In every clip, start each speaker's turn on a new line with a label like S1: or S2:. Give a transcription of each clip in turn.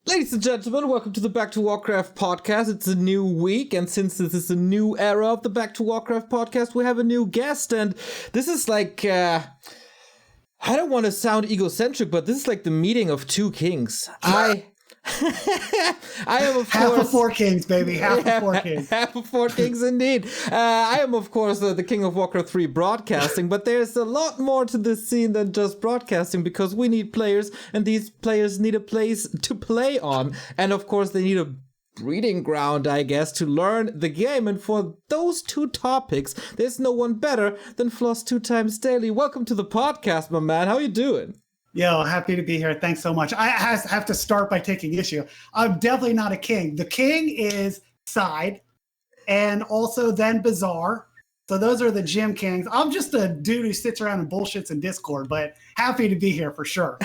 S1: Ladies and gentlemen, welcome to the Back2Warcraft Podcast. It's a new week, and since this is a new era of the Back2Warcraft Podcast, we have a new guest, and this is like, I don't want to sound egocentric, but this is like the meeting of two kings. I am, of
S2: half
S1: course...
S2: of four kings, baby. Half of four kings.
S1: Half of four kings, indeed. I am, of course, the king of Warcraft 3 broadcasting, but there's a lot more to this scene than just broadcasting, because we need players, and these players need a place to play on. And, of course, they need a breeding ground, I guess, to learn the game. And for those two topics, there's no one better than Floss2xDaily. Welcome to the podcast, my man. How you doing?
S2: Yo, happy to be here. Thanks so much. I have to start by taking issue. I'm definitely not a king. The king is Side, and also then Bizarre. So those are the gym kings. I'm just a dude who sits around and bullshits in Discord, but happy to be here for sure.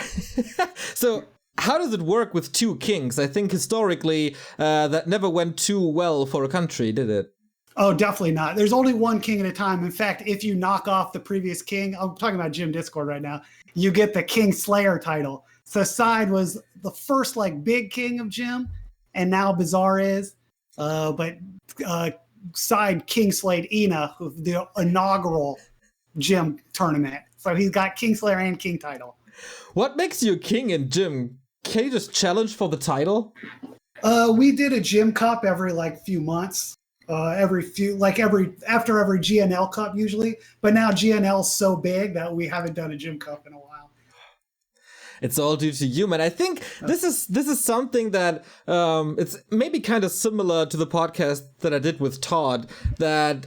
S1: So how does it work with two kings? I think historically that never went too well for a country, did it?
S2: Oh, definitely not. There's only one king at a time. In fact, if you knock off the previous king, I'm talking about Gym Discord right now, you get the King Slayer title. So Side was the first like big king of Gym, and now Bizarre is. But Side King slayed Ina, the inaugural Gym tournament. So he's got King Slayer and King title.
S1: What makes you a king in Gym? Can you just challenge for the title?
S2: We did a Gym Cup every like few months. After every GNL Cup usually, but now GNL's so big that we haven't done a Gym Cup in a while.
S1: It's all due to you, man. I think this is something that it's maybe kind of similar to the podcast that I did with Todd, that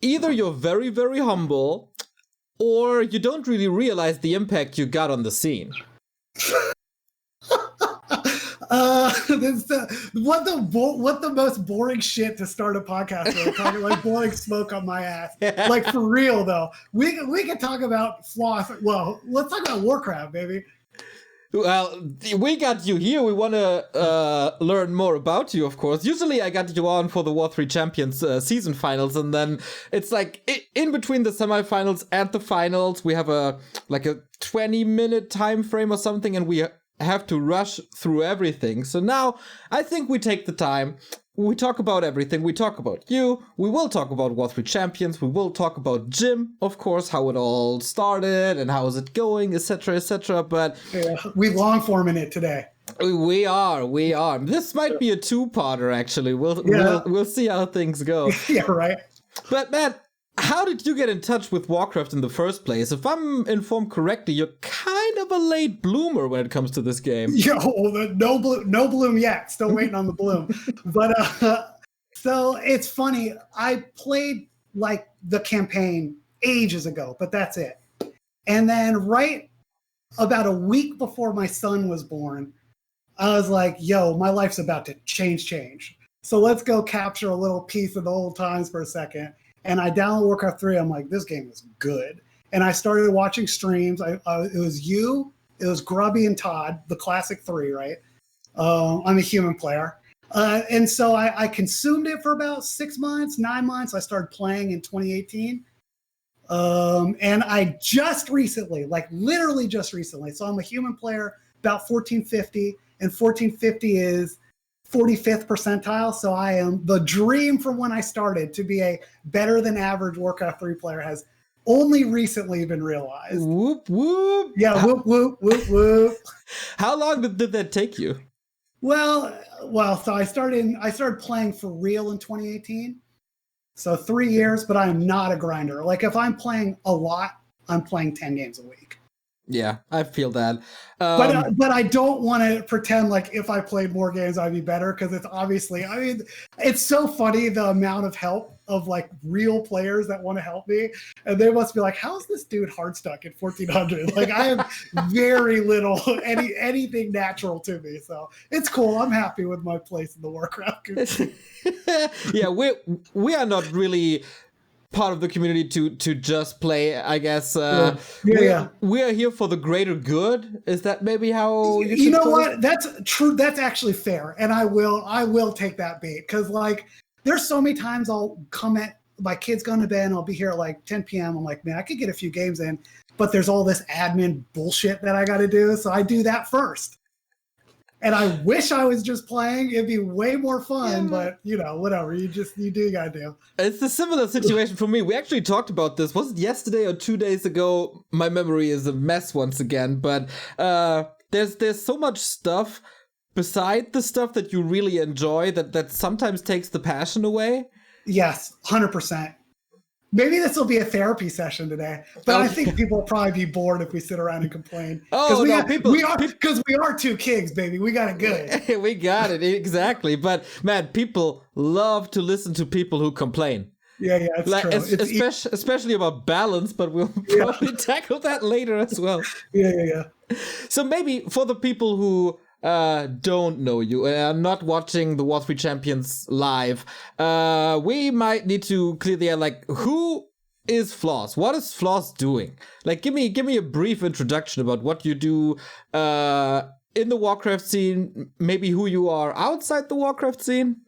S1: either you're very, very humble or you don't really realize the impact you got on the scene.
S2: What the most boring shit to start a podcast with, talking like blowing smoke on my ass. Yeah. Like for real though. We can talk about Floss. Well, let's talk about Warcraft, baby.
S1: Well, we got you here. We want to learn more about you, of course. Usually I got you on for the W3Champions season finals, and then it's like in between the semifinals and the finals, we have a 20-minute time frame or something, and we have to rush through everything. So now I think we take the time. We talk about everything. We talk about you. We will talk about W3Champions. We will talk about Gym, of course, how it all started and how is it going, etc., etc. But
S2: yeah, we long form in it today.
S1: We are. This might be a two-parter, actually. We'll see how things go.
S2: Yeah, right.
S1: But man, how did you get in touch with Warcraft in the first place? If I'm informed correctly, you're kind of a late bloomer when it comes to this game.
S2: Yo, no bloom yet. Still waiting on the bloom. But so it's funny. I played like the campaign ages ago, but that's it. And then right about a week before my son was born, I was like, yo, my life's about to change. So let's go capture a little piece of the old times for a second. And I downloaded Warcraft 3. I'm like, this game is good. And I started watching streams. It was you, it was Grubby and Todd, the classic three, right? I'm a human player. And so I consumed it for about 9 months. I started playing in 2018. And I just recently, like literally just recently, so I'm a human player, about 1450, and 1450 is 45th percentile, so I am the dream from when I started to be a better than average Warcraft 3 player has only recently been realized.
S1: Whoop, whoop.
S2: Yeah, whoop, whoop, whoop, whoop.
S1: How long did that take you?
S2: Well, so I started playing for real in 2018. So 3 years, but I am not a grinder. Like if I'm playing a lot, I'm playing 10 games a week.
S1: Yeah, I feel that.
S2: But I don't want to pretend like if I played more games, I'd be better, because it's obviously, I mean, it's so funny the amount of help of like real players that want to help me. And they must be like, how is this dude hard stuck at 1400? Like I have very little, anything natural to me. So it's cool. I'm happy with my place in the Warcraft community.
S1: Yeah, we are not really part of the community to just play, I guess. We are here for the greater good. Is that maybe how
S2: you know what? That's true. That's actually fair, and I will take that bait, because like there's so many times I'll comment, my kid's going to bed and I'll be here at like 10 p.m. I'm like, man, I could get a few games in, but there's all this admin bullshit that I got to do, so I do that first. And I wish I was just playing. It'd be way more fun, but whatever. You do what you gotta do.
S1: It's a similar situation for me. We actually talked about this. Was it yesterday or 2 days ago? My memory is a mess once again. But there's so much stuff beside the stuff that you really enjoy that sometimes takes the passion away.
S2: Yes, 100%. Maybe this will be a therapy session today, but I think people will probably be bored if we sit around and complain. Because we are two kings, baby. We got it good.
S1: We got it, exactly. But man, people love to listen to people who complain.
S2: Yeah, it's true.
S1: Especially about balance, but we'll probably tackle that later as well.
S2: Yeah.
S1: So maybe for the people who don't know you and are not watching the War3 Champions live, we might need to clear the air. Like, who is Floss? What is Floss doing? Like, give me a brief introduction about what you do in the Warcraft scene, maybe who you are outside the Warcraft scene.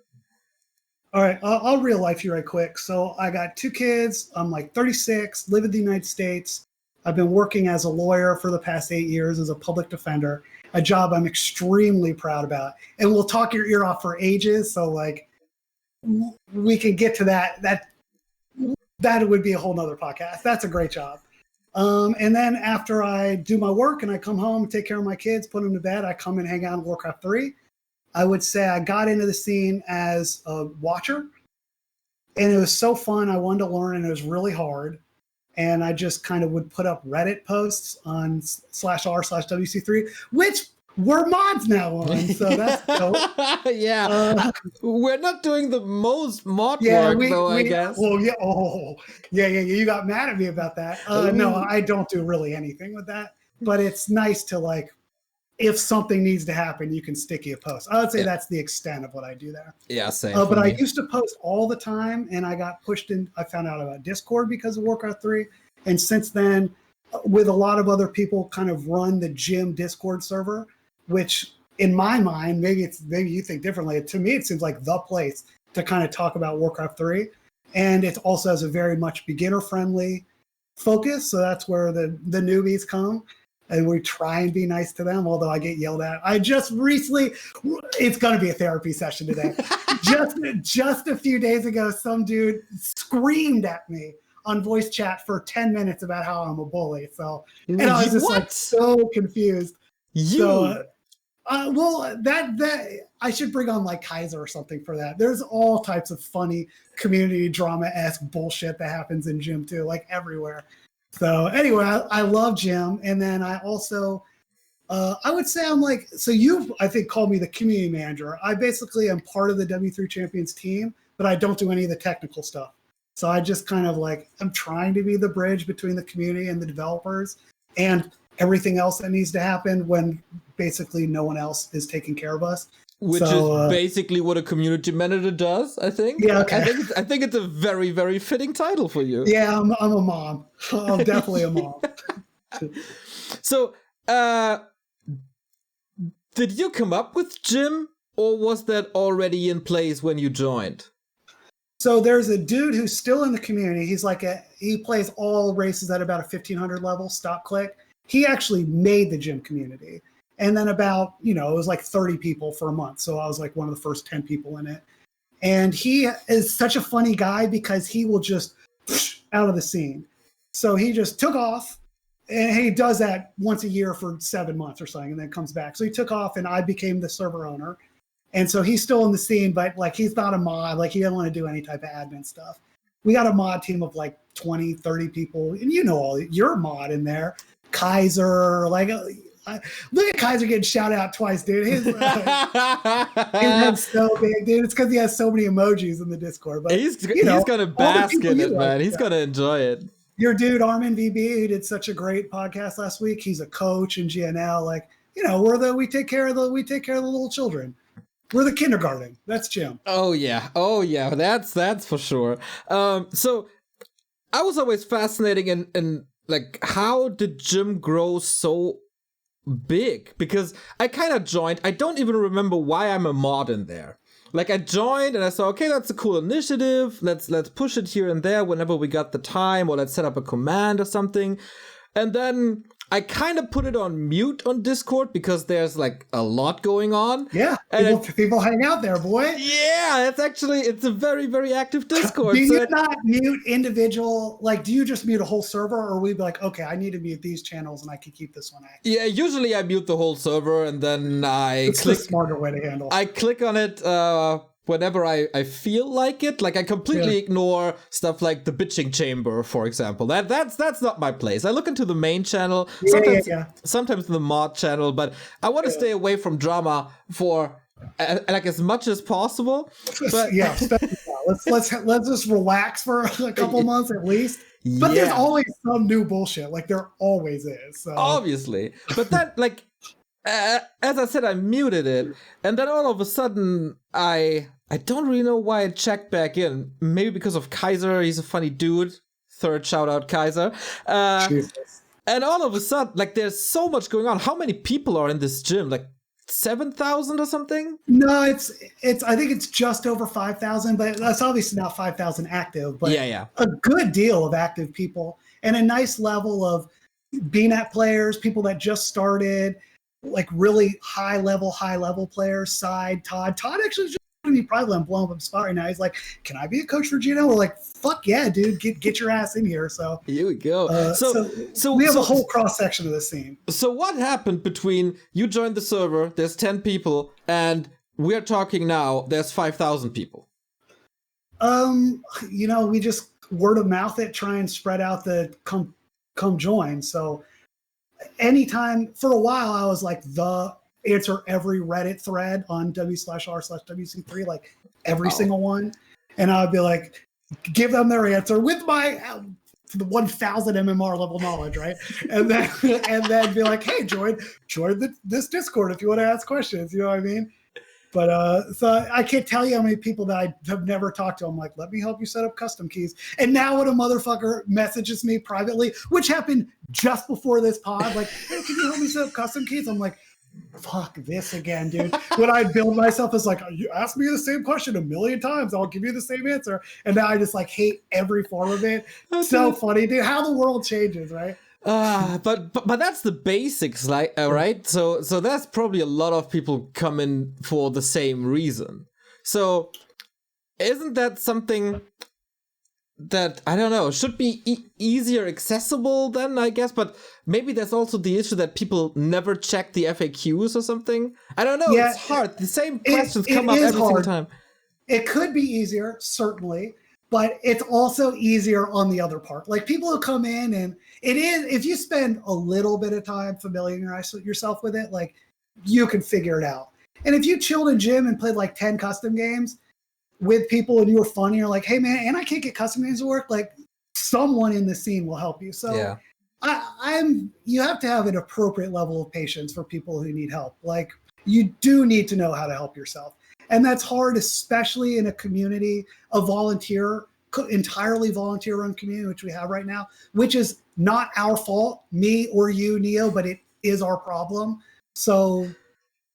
S2: All right, I'll real life you right quick. So I got 2 kids. I'm like 36, live in the United States. I've been working as a lawyer for the past 8 years as a public defender, a job I'm extremely proud about. And we'll talk your ear off for ages. So like we can get to that. That would be a whole nother podcast. That's a great job. And then after I do my work and I come home, take care of my kids, put them to bed, I come and hang out in Warcraft 3. I would say I got into the scene as a watcher, and it was so fun. I wanted to learn, and it was really hard. And I just kind of would put up Reddit posts on /r/WC3, which we're mods now on. So that's dope.
S1: Yeah. We're not doing the most mod work, though, I guess.
S2: Well, yeah. Oh, yeah. You got mad at me about that. No, I don't do really anything with that. But it's nice to, like, if something needs to happen, you can sticky a post. I would say that's the extent of what I do there.
S1: Yeah, same.
S2: But I used to post all the time, and I got pushed in. I found out about Discord because of Warcraft 3. And since then, with a lot of other people, kind of run the gym Discord server, which in my mind, maybe you think differently. To me, it seems like the place to kind of talk about Warcraft 3. And it also has a very much beginner-friendly focus. So that's where the newbies come. And we try and be nice to them, although I get yelled at. I just recently, it's going to be a therapy session today. just a few days ago, some dude screamed at me on voice chat for 10 minutes about how I'm a bully. So, and I was just like so confused. Well, that I should bring on like Kaiser or something for that. There's all types of funny community drama-esque bullshit that happens in gym too, like everywhere. So anyway, I love gym. And then I also, I would say I'm like, so you've, I think, called me the community manager. I basically am part of the W3 Champions team, but I don't do any of the technical stuff. So I just kind of like, I'm trying to be the bridge between the community and the developers and everything else that needs to happen when basically no one else is taking care of us.
S1: Which is basically what a community manager does, I think.
S2: Yeah, okay.
S1: I think it's a very, very fitting title for you.
S2: Yeah, I'm a mom. I'm definitely a mom.
S1: So, did you come up with gym, or was that already in place when you joined?
S2: So there's a dude who's still in the community. He's like he plays all races at about a 1500 level, stop click. He actually made the gym community. And then about, it was like 30 people for a month. So I was like one of the first 10 people in it. And he is such a funny guy because he will just out of the scene. So he just took off, and he does that once a year for 7 months or something, and then comes back. So he took off, and I became the server owner. And so he's still in the scene, but like he's not a mod. Like he doesn't want to do any type of admin stuff. We got a mod team of like 20, 30 people. And you're a mod in there. Kaiser, like... look at Kaiser getting shouted out twice, dude. His head's so big, dude. It's because he has so many emojis in the Discord. But
S1: he's gonna bask in it, man. He's gonna enjoy it.
S2: Your dude Armin VB, who did such a great podcast last week. He's a coach in GNL. Like, we take care of the little children. We're the kindergarten. That's Jim.
S1: Oh yeah. That's for sure. So I was always fascinating in like, how did Jim grow so big? Because I kind of joined. I don't even remember why I'm a mod in there. Like, I joined and I saw, okay, that's a cool initiative. Let's push it here and there whenever we got the time, or let's set up a command or something. And then I kind of put it on mute on Discord because there's like a lot going on.
S2: Yeah, people hang out there, boy.
S1: Yeah, it's a very, very active Discord.
S2: Do you not mute individual, like, do you just mute a whole server, or we be like, okay, I need to mute these channels and I can keep this one active?
S1: Yeah, usually I mute the whole server and then
S2: It's the smarter way to handle.
S1: I click on it whenever I feel like it. Like I completely ignore stuff like the bitching chamber, for example. That's not my place. I look into the main channel, sometimes the mod channel, but I want to stay away from drama for like as much as possible. But
S2: let's just relax for a couple months at least. But there's always some new bullshit. Like there always is. So.
S1: Obviously, but that like. As I said, I muted it, and then all of a sudden, I don't really know why I checked back in. Maybe because of Kaiser, he's a funny dude. Third shout out, Kaiser. And all of a sudden, like, there's so much going on. How many people are in this gym? Like 7,000 or something?
S2: No, it's. I think it's just over 5,000, but that's obviously not 5,000 active. But a good deal of active people, and a nice level of BNet players, people that just started. Like really high level players. Todd actually just me probably I'm blowing up a spot right now. He's like, can I be a coach for Gino? We're like, fuck yeah, dude, get your ass in here. So
S1: here we go. So
S2: we have a whole cross section of the scene.
S1: So what happened between you joined the server, there's 10 people, and we're talking now, there's 5,000 people?
S2: We just word of mouth it, try and spread out the come join. So anytime for a while I was like the answer every Reddit thread on w/r/WC3, like every single one, and I would be like give them their answer with my the 1,000 MMR level knowledge, right? And then be like, hey, join this Discord if you want to ask questions, you know what I mean? But so I can't tell you how many people that I have never talked to. I'm like, let me help you set up custom keys. And now when a motherfucker messages me privately, which happened just before this pod, like, hey, can you help me set up custom keys? I'm like, fuck this again, dude. When I build myself as like, you ask me the same question a million times, I'll give you the same answer. And now I just like hate every form of it. So funny, dude. How the world changes, right?
S1: But that's the basics, like right? So that's probably a lot of people coming for the same reason. So isn't that something that, I don't know, should be easier accessible then, I guess? But maybe there's also the issue that people never check the FAQs or something. I don't know. Yeah, it's hard. The same questions come up every single time.
S2: It could be easier, certainly. But it's also easier on the other part. Like people who come in and it is, if you spend a little bit of time familiarizing yourself with it, like you can figure it out. And if you chilled in gym and played like 10 custom games with people and you were fun and you're like, hey man, and I can't get custom games to work, like someone in the scene will help you. So you have to have an appropriate level of patience for people who need help. Like you do need to know how to help yourself. And that's hard, especially in a community, a entirely volunteer-run community, which we have right now, which is not our fault, me or you, Neo, but it is our problem. So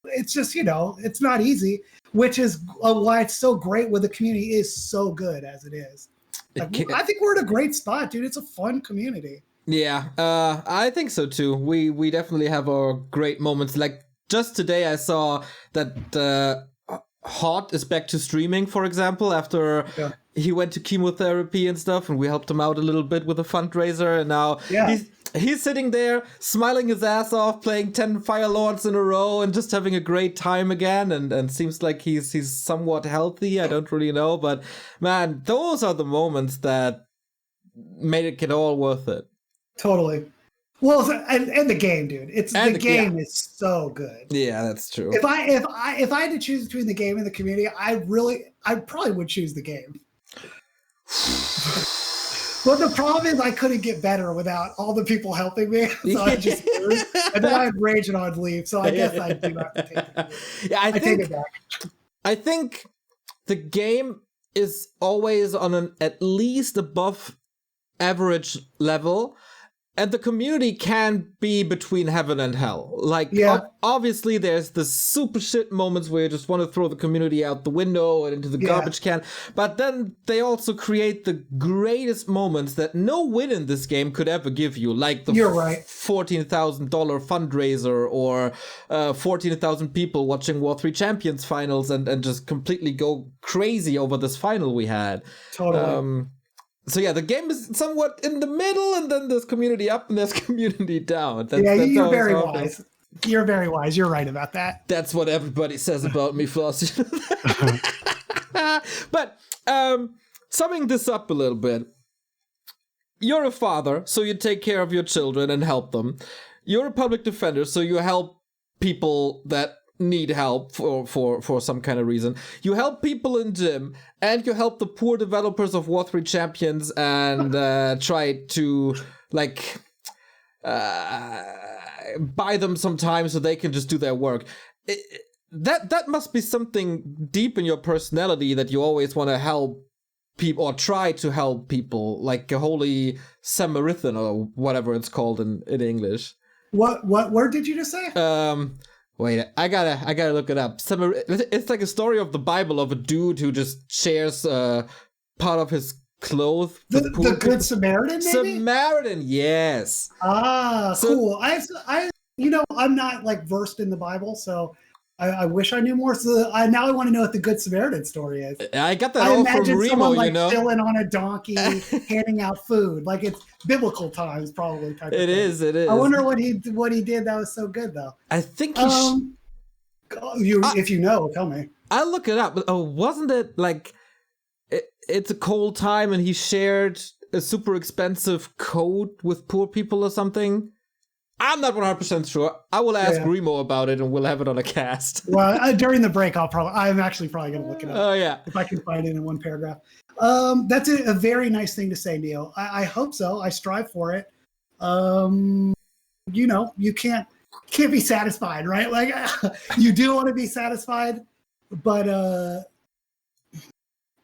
S2: it's just, it's not easy, which is why it's so great when the community is so good as it is. Like, I think we're in a great spot, dude. It's a fun community.
S1: Yeah, I think so too. We definitely have our great moments. Like just today I saw that Hot is back to streaming, for example, after he went to chemotherapy and stuff, and we helped him out a little bit with a fundraiser, and now he's sitting there smiling his ass off, playing 10 Fire Lords in a row and just having a great time again, and seems like he's somewhat healthy. I don't really know, but man, those are the moments that made it all worth it.
S2: Totally. Well, and the game, dude. The game is so good.
S1: Yeah, that's true.
S2: If I had to choose between the game and the community, I probably would choose the game. But the problem is I couldn't get better without all the people helping me. So I just and then I'd rage and I'd leave. So I guess I do have to take it.
S1: Yeah, I
S2: take it back.
S1: I think the game is always on an at least above average level. And the community can be between heaven and hell. Like, obviously, there's the super shit moments where you just want to throw the community out the window and into the garbage can. But then they also create the greatest moments that no win in this game could ever give you. Like the $14,000 fundraiser or 14,000 people watching War3 Champions finals and just completely go crazy over this final we had.
S2: Totally.
S1: So yeah, the game is somewhat in the middle, and then there's community up and there's community down.
S2: You're very wise. You're very wise. You're right about that.
S1: That's what everybody says about me, Floss. But summing this up a little bit, you're a father, so you take care of your children and help them. You're a public defender, so you help people that need help for some kind of reason. You help people in gym, and you help the poor developers of War3 Champions and try to like buy them some time so they can just do their work. That must be something deep in your personality, that you always want to help people or try to help people, like a holy Samaritan or whatever it's called in English.
S2: What word did you just say?
S1: Wait, I gotta look it up. It's like a story of the Bible of a dude who just shares part of his clothes.
S2: The Good Samaritan, maybe?
S1: Samaritan, yes.
S2: Cool. I'm not like versed in the Bible, so I wish I knew more. So now I want to know what the Good Samaritan story is.
S1: I got that all from Remo,
S2: someone, chilling on a donkey, handing out food, like it's biblical times, probably.
S1: It is.
S2: I wonder what he did that was so good, though.
S1: I think
S2: if you know, tell me.
S1: I'll look it up. But wasn't it like it's a cold time and he shared a super expensive coat with poor people or something? I'm not 100% sure. I will ask Remo about it and we'll have it on a cast.
S2: Well, during the break, I'm actually probably going to look it up.
S1: Oh, yeah.
S2: If I can find it in one paragraph. That's a very nice thing to say, Neo. I hope so. I strive for it. You can't be satisfied, right? Like, you do want to be satisfied, but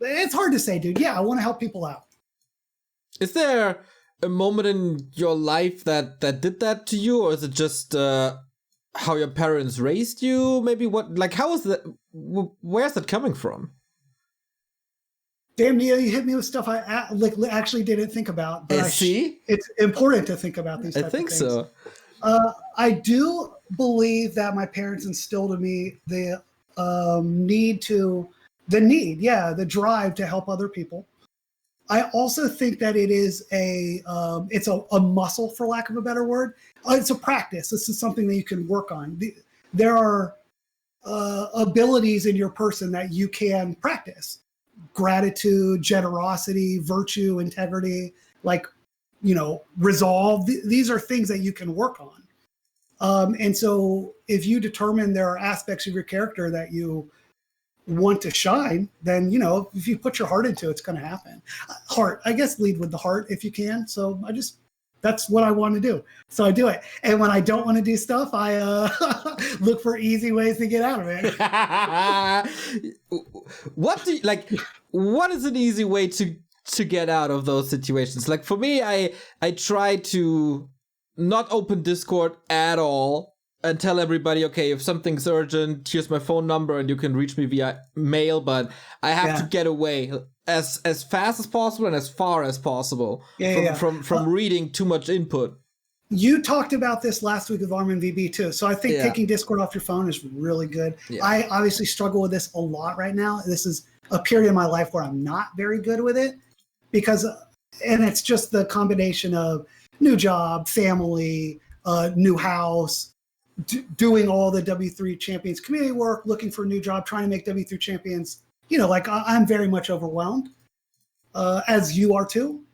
S2: it's hard to say, dude. Yeah, I want to help people out.
S1: Is there a moment in your life that did that to you, or is it just how your parents raised you? Maybe how is that? Where's that coming from?
S2: Damn, Neo, you hit me with stuff I actually didn't think about. But
S1: see,
S2: it's important to think about these. I think
S1: so.
S2: I do believe that my parents instilled in me the the drive to help other people. I also think that it is it's a muscle, for lack of a better word. It's a practice. This is something that you can work on. There are abilities in your person that you can practice. Gratitude, generosity, virtue, integrity, resolve. These are things that you can work on. And so if you determine there are aspects of your character that you want to shine, then if you put your heart into it, it's going to happen. Heart, I guess, lead with the heart if you can. So that's what I want to do, so I do it. And when I don't want to do stuff, I look for easy ways to get out of it.
S1: What is an easy way to get out of those situations? Like for me, I try to not open Discord at all and tell everybody, okay, if something's urgent, here's my phone number and you can reach me via mail, but I have to get away as fast as possible and as far as possible from reading too much input.
S2: You talked about this last week with Armin VB too. So I think taking Discord off your phone is really good. Yeah. I obviously struggle with this a lot right now. This is a period in my life where I'm not very good with it and it's just the combination of new job, family, new house, doing all the W3 Champions community work, looking for a new job, trying to make W3 Champions, I'm very much overwhelmed, as you are too.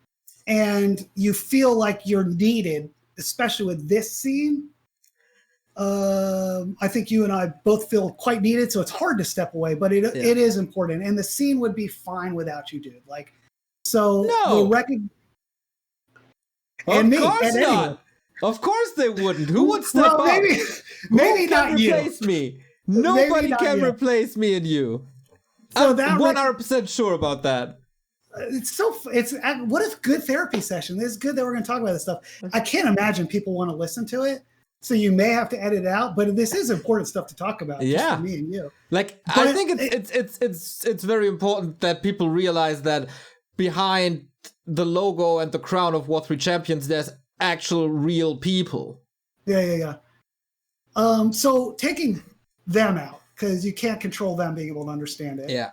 S2: And you feel like you're needed, especially with this scene. I think you and I both feel quite needed, so it's hard to step away, but it is important. And the scene would be fine without you, dude.
S1: Of course they wouldn't. Who would step up?
S2: Maybe not you.
S1: Replace me. Nobody can replace me and you. So I'm 100% sure about that.
S2: it's what a good therapy session. It's good that we're going to talk about this stuff. I can't imagine people want to listen to it, so you may have to edit it out. But this is important stuff to talk about.
S1: Yeah,
S2: just for me and you.
S1: Like, I think it's very important that people realize that behind the logo and the crown of War3 Champions, there's actual real people.
S2: Yeah. So taking them out, because you can't control them being able to understand it.
S1: Yeah.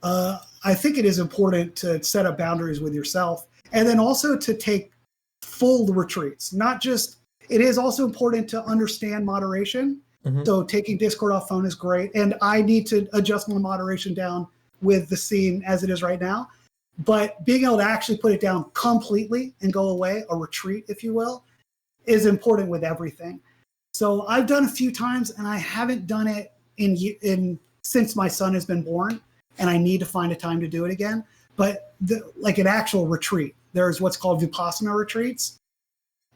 S2: I think it is important to set up boundaries with yourself, and then also to take full retreats. Not just, it is also important to understand moderation. Mm-hmm. So taking Discord off phone is great. And I need to adjust my moderation down with the scene as it is right now. But being able to actually put it down completely and go away, a retreat, if you will, is important with everything. So I've done a few times, and I haven't done it in since my son has been born, and I need to find a time to do it again. But like an actual retreat, there's what's called Vipassana retreats,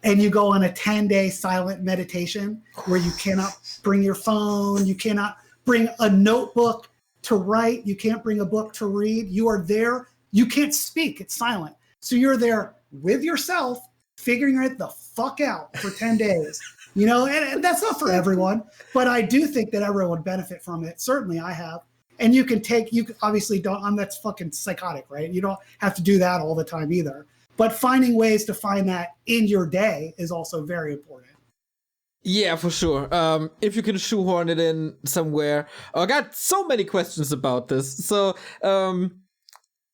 S2: and you go on a 10-day silent meditation where you cannot bring your phone, you cannot bring a notebook to write, you can't bring a book to read. You are there, you can't speak, it's silent. So you're there with yourself, figuring it the fuck out for 10 days. You know, and that's not for everyone, but I do think that everyone would benefit from it. Certainly I have. And you obviously don't, that's fucking psychotic, right? You don't have to do that all the time either. But finding ways to find that in your day is also very important.
S1: Yeah, for sure. If you can shoehorn it in somewhere. I got so many questions about this. So,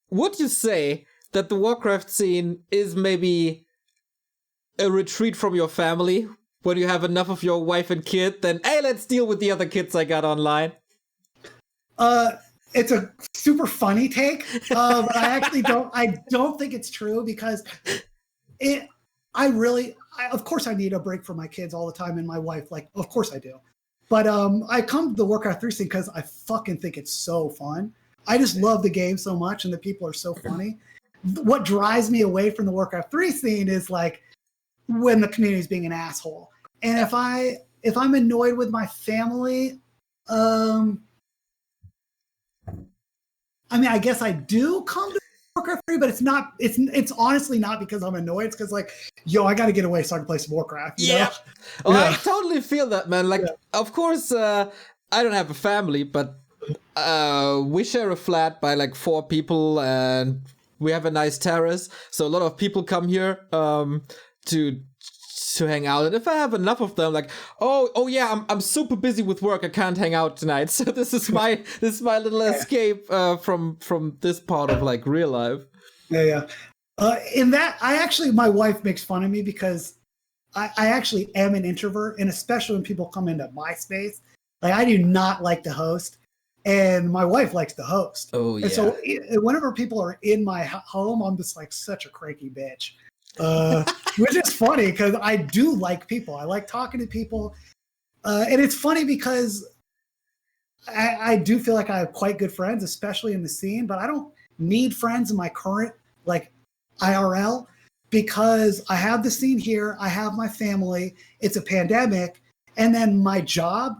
S1: would you say that the Warcraft scene is maybe a retreat from your family? When you have enough of your wife and kid, then, hey, let's deal with the other kids I got online.
S2: It's a super funny take. But I actually don't think it's true, because of course I need a break from my kids all the time, and my wife, like, of course I do. But I come to the Warcraft 3 scene because I fucking think it's so fun. I just love the game so much, and the people are so funny. What drives me away from the Warcraft 3 scene is like when the community is being an asshole. And if I'm annoyed with my family, I mean, I guess I do come to Warcraft 3, but it's honestly not because I'm annoyed. It's because, like, yo, I got to get away so I can play some Warcraft. You know?
S1: Oh, yeah. I totally feel that, man. Like, of course, I don't have a family, but we share a flat by like 4 people, and we have a nice terrace. So a lot of people come here to hang out, and if I have enough of them, like, oh yeah, I'm super busy with work, I can't hang out tonight, so this is my little escape from this part of like real life. In that, my wife makes fun of me because I actually am an introvert, and especially when people come into my space, like, I do not like to host, and my wife likes to host. Oh yeah. And so whenever people are in my home, I'm just like such a cranky bitch. Which is funny because I do like people. I like talking to people. And it's funny because I do feel like I have quite good friends, especially in the scene, but I don't need friends in my current, like, IRL, because I have the scene here. I have my family. It's a pandemic. And then my job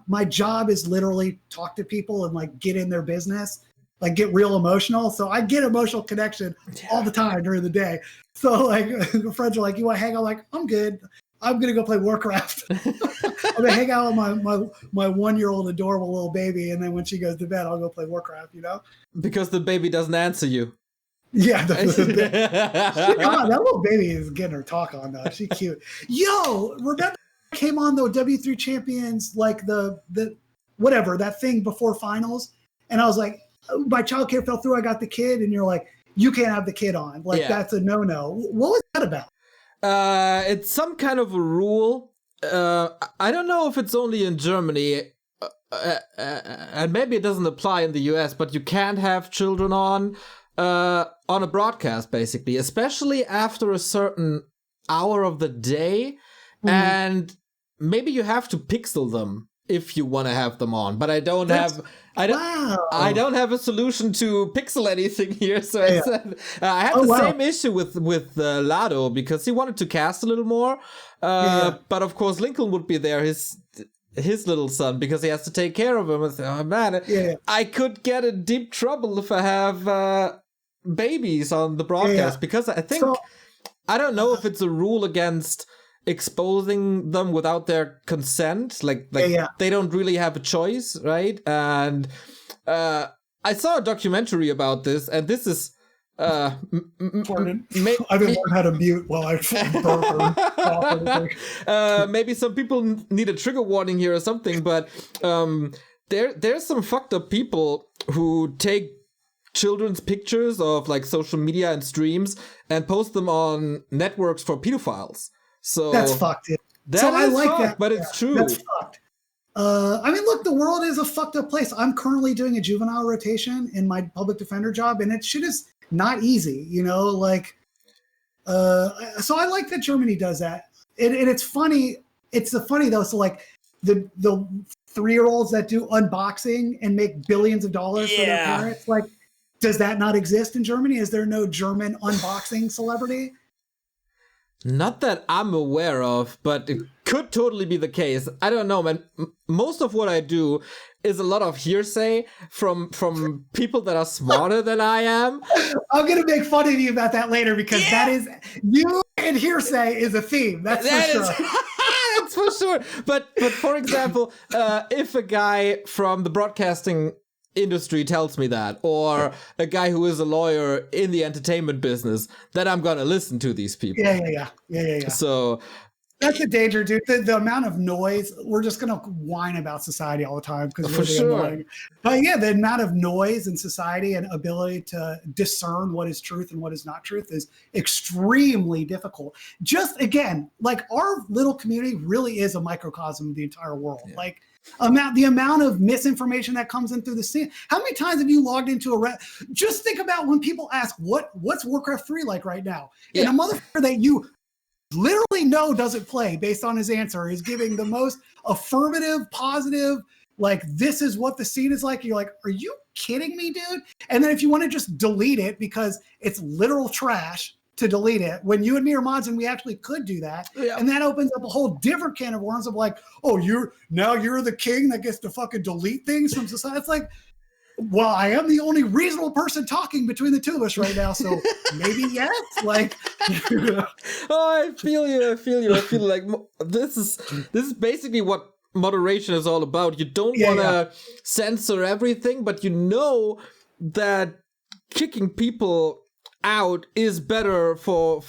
S1: is literally talk to people and like get in their business, like get real emotional. So I get emotional connection all the time during the day. So like friends are like, you want to hang out? I'm like, I'm good. I'm going to go play Warcraft. I'm going to hang out with my 1-year-old adorable little baby. And then when she goes to bed, I'll go play Warcraft, you know? Because the baby doesn't answer you.
S2: Yeah. God, that little baby is getting her talk on though. She's cute. Yo, remember I came on the W3 Champions, like the whatever, that thing before finals. And I was like, my childcare fell through. I got the kid. And you're like, you can't have the kid on. Like, that's a no-no. What was that about?
S1: It's some kind of a rule. I don't know if it's only in Germany, and maybe it doesn't apply in the US, but you can't have children on a broadcast, basically, especially after a certain hour of the day. And maybe you have to pixel them if you want to have them on, but I don't have a solution to pixel anything here. So I said, I had the same issue with Lado, because he wanted to cast a little more. But of course Lincoln would be there, his little son, because he has to take care of him. I said, oh man, I could get in deep trouble if I have babies on the broadcast because I think I don't know if it's a rule against exposing them without their consent. Like they don't really have a choice, right? And I saw a documentary about this, and this is
S2: Pardon. I didn't learn how to mute while I
S1: maybe some people need a trigger warning here or something, but there's some fucked up people who take children's pictures of like social media and streams and post them on networks for pedophiles. So
S2: that's fucked. I like
S1: fucked,
S2: that,
S1: but it's true.
S2: That's fucked. I mean, look, the world is a fucked up place. I'm currently doing a juvenile rotation in my public defender job, and it shit is not easy, you know, like, so I like that Germany does that. And it's funny. It's funny though. So like the 3-year-olds that do unboxing and make billions of dollars for their parents, like, does that not exist in Germany? Is there no German unboxing celebrity?
S1: Not that I'm aware of, but it could totally be the case. I don't know, man. Most of what I do is a lot of hearsay from people that are smarter than I am.
S2: I'm going to make fun of you about that later because that is, you and hearsay is a theme. That's for sure.
S1: That's for sure. But for example, if a guy from the broadcasting industry tells me that, or a guy who is a lawyer in the entertainment business, then I'm gonna listen to these people.
S2: Yeah.
S1: So
S2: that's a danger, dude. The amount of noise, we're just gonna whine about society all the time because we're annoying. But yeah, the amount of noise in society and ability to discern what is truth and what is not truth is extremely difficult. Just again, like our little community really is a microcosm of the entire world.
S1: Yeah.
S2: Like the amount of misinformation that comes in through the scene. How many times have you logged into just think about when people ask what's Warcraft 3 like right now? And a motherfucker that you literally know doesn't play based on his answer is giving the most affirmative, positive, like this is what the scene is like. You're like, are you kidding me, dude? And then if you want to just delete it because it's literal trash to delete it, when you and me are mods and we actually could do that. Yeah. And that opens up a whole different can of worms of like, oh, you're the king that gets to fucking delete things from society. It's like, well, I am the only reasonable person talking between the two of us right now, so maybe yes. Like,
S1: oh, I feel you. I feel like this is basically what moderation is all about. You don't want to censor everything, but you know that kicking people out is better for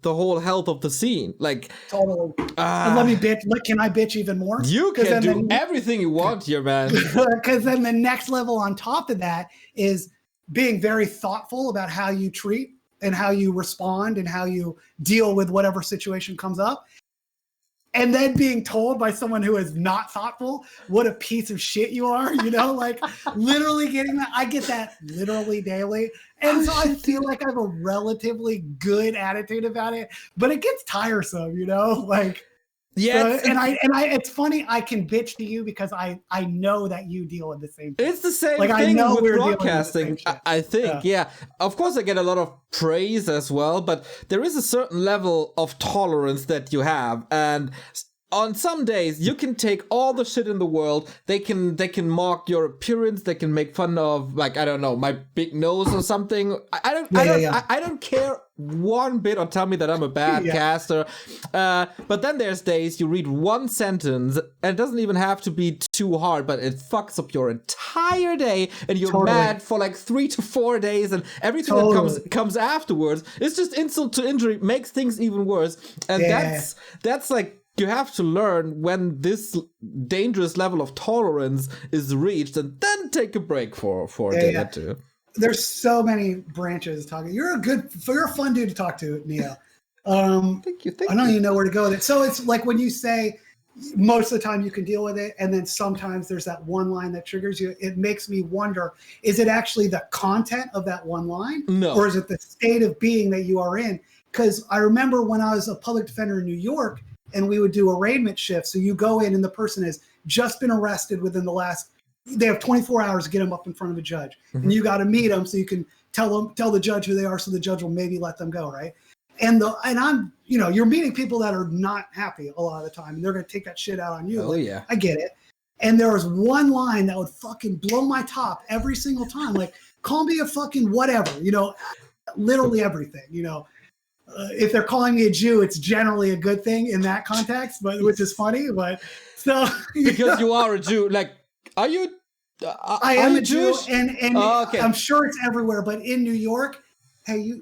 S1: the whole health of the scene. Like,
S2: totally. And let me bitch. Can I bitch even more?
S1: You can do everything you want here, man.
S2: Because then the next level on top of that is being very thoughtful about how you treat and how you respond and how you deal with whatever situation comes up. And then being told by someone who is not thoughtful what a piece of shit you are, you know, like literally getting that. I get that literally daily. And so I feel like I have a relatively good attitude about it, but it gets tiresome, you know, like,
S1: yeah.
S2: So, and I, it's funny. I can bitch to you because I know that you deal with the same thing.
S1: It's the same
S2: like,
S1: thing
S2: I know
S1: with broadcasting. I think, yeah. Of course, I get a lot of praise as well, but there is a certain level of tolerance that you have, and on some days you can take all the shit in the world. They can mock your appearance. They can make fun of, like, I don't know, my big nose or something. I don't care one bit, or tell me that I'm a bad caster. But then there's days you read one sentence and it doesn't even have to be too hard, but it fucks up your entire day and you're mad for like 3 to 4 days, and everything that comes afterwards is just insult to injury, makes things even worse. And that's like, you have to learn when this dangerous level of tolerance is reached, and then take a break for a day or two.
S2: There's so many branches talking. You're a fun dude to talk to, Neo.
S1: Thank you.
S2: I don't even know where to go with it. So it's like when you say most of the time you can deal with it, and then sometimes there's that one line that triggers you. It makes me wonder, is it actually the content of that one line?
S1: No.
S2: Or is it the state of being that you are in? Because I remember when I was a public defender in New York, and we would do arraignment shifts. So you go in and the person has just been arrested within they have 24 hours to get them up in front of a judge. Mm-hmm. And you got to meet them so you can tell the judge who they are, so the judge will maybe let them go, right? And I'm, you know, you're meeting people that are not happy a lot of the time, and they're going to take that shit out on you.
S1: Oh, yeah.
S2: I get it. And there was one line that would fucking blow my top every single time. Like, call me a fucking whatever, literally everything, if they're calling me a Jew, it's generally a good thing in that context, but which is funny. But so
S1: because you are a Jew, like, are you?
S2: I am a
S1: Jewish?
S2: Jew, and
S1: okay.
S2: I'm sure it's everywhere. But in New York, hey,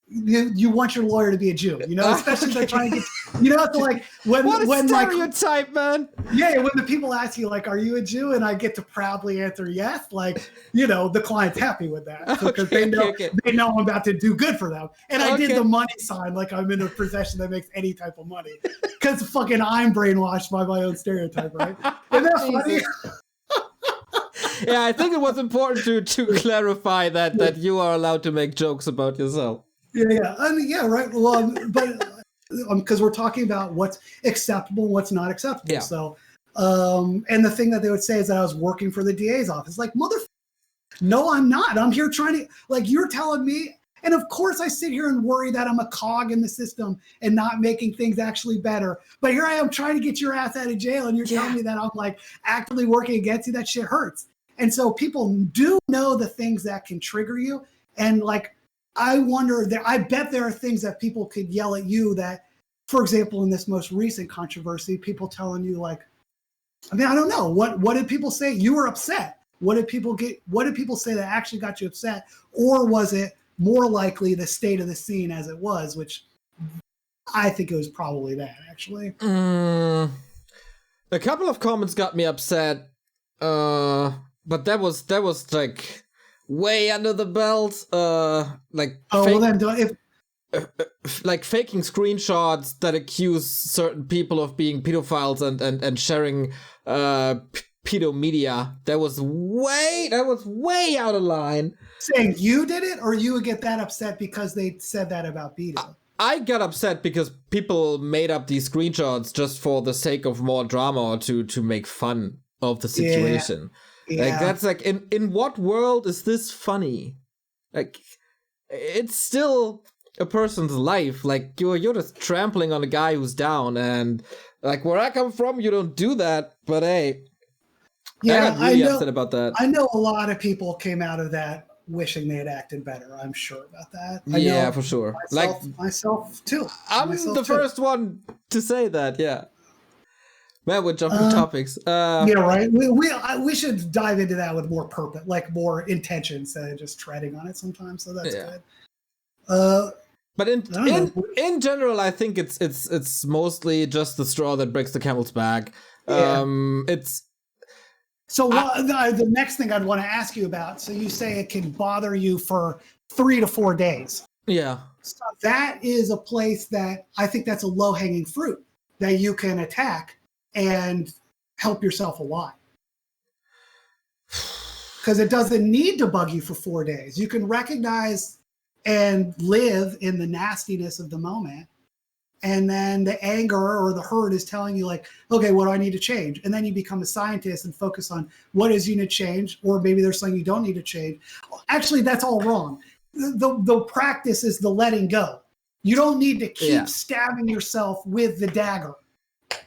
S2: you want your lawyer to be a Jew, especially if they're trying to get, it's like when
S1: stereotype, man.
S2: Yeah, when the people ask you like, "Are you a Jew?" and I get to proudly answer yes, like, the client's happy with that because they know I'm about to do good for them, and I did the money sign like I'm in a profession that makes any type of money because fucking I'm brainwashed by my own stereotype, right? Isn't that funny?
S1: Yeah, I think it was important to clarify that you are allowed to make jokes about yourself.
S2: Yeah. I mean, yeah, right. Well, but because we're talking about what's acceptable and what's not acceptable.
S1: Yeah.
S2: So, and the thing that they would say is that I was working for the DA's office. Like, no, I'm not. I'm here trying to, like, you're telling me. And of course I sit here and worry that I'm a cog in the system and not making things actually better. But here I am trying to get your ass out of jail and you're telling me that I'm like actively working against you. That shit hurts. And so people do know the things that can trigger you. And like, I bet there are things that people could yell at you that, for example, in this most recent controversy, people telling you like, I don't know, what did people say? You were upset. What did people say that actually got you upset? Or was it more likely the state of the scene as it was, which I think it was probably that actually.
S1: A couple of comments got me upset. But that was like way under the belt. Like faking screenshots that accuse certain people of being pedophiles and sharing pedo media. That was way out of line.
S2: Saying you did it, or you would get that upset because they said that about pedo?
S1: I got upset because people made up these screenshots just for the sake of more drama or to make fun of the situation. Yeah. Like, that's like, in what world is this funny? Like, it's still a person's life. Like, you're just trampling on a guy who's down, and like, where I come from, you don't do that. But hey, I got really upset about that.
S2: I know a lot of people came out of that wishing they had acted better. I'm sure about that.
S1: Yeah, for sure.
S2: Myself too.
S1: I'm the first one to say that. Yeah. Man, we're jumping topics.
S2: Yeah, right. We should dive into that with more purpose, like more intention, instead of just treading on it sometimes. So that's good.
S1: But in general, I think it's mostly just the straw that breaks the camel's back.
S2: Yeah. The next thing I'd want to ask you about. So you say it can bother you for 3 to 4 days.
S1: Yeah.
S2: So that is a place that I think that's a low-hanging fruit that you can attack and help yourself a lot. Because it doesn't need to bug you for 4 days. You can recognize and live in the nastiness of the moment. And then the anger or the hurt is telling you like, okay, what do I need to change? And then you become a scientist and focus on what is you need to change, or maybe there's something you don't need to change. Actually, that's all wrong. The practice is the letting go. You don't need to keep stabbing yourself with the dagger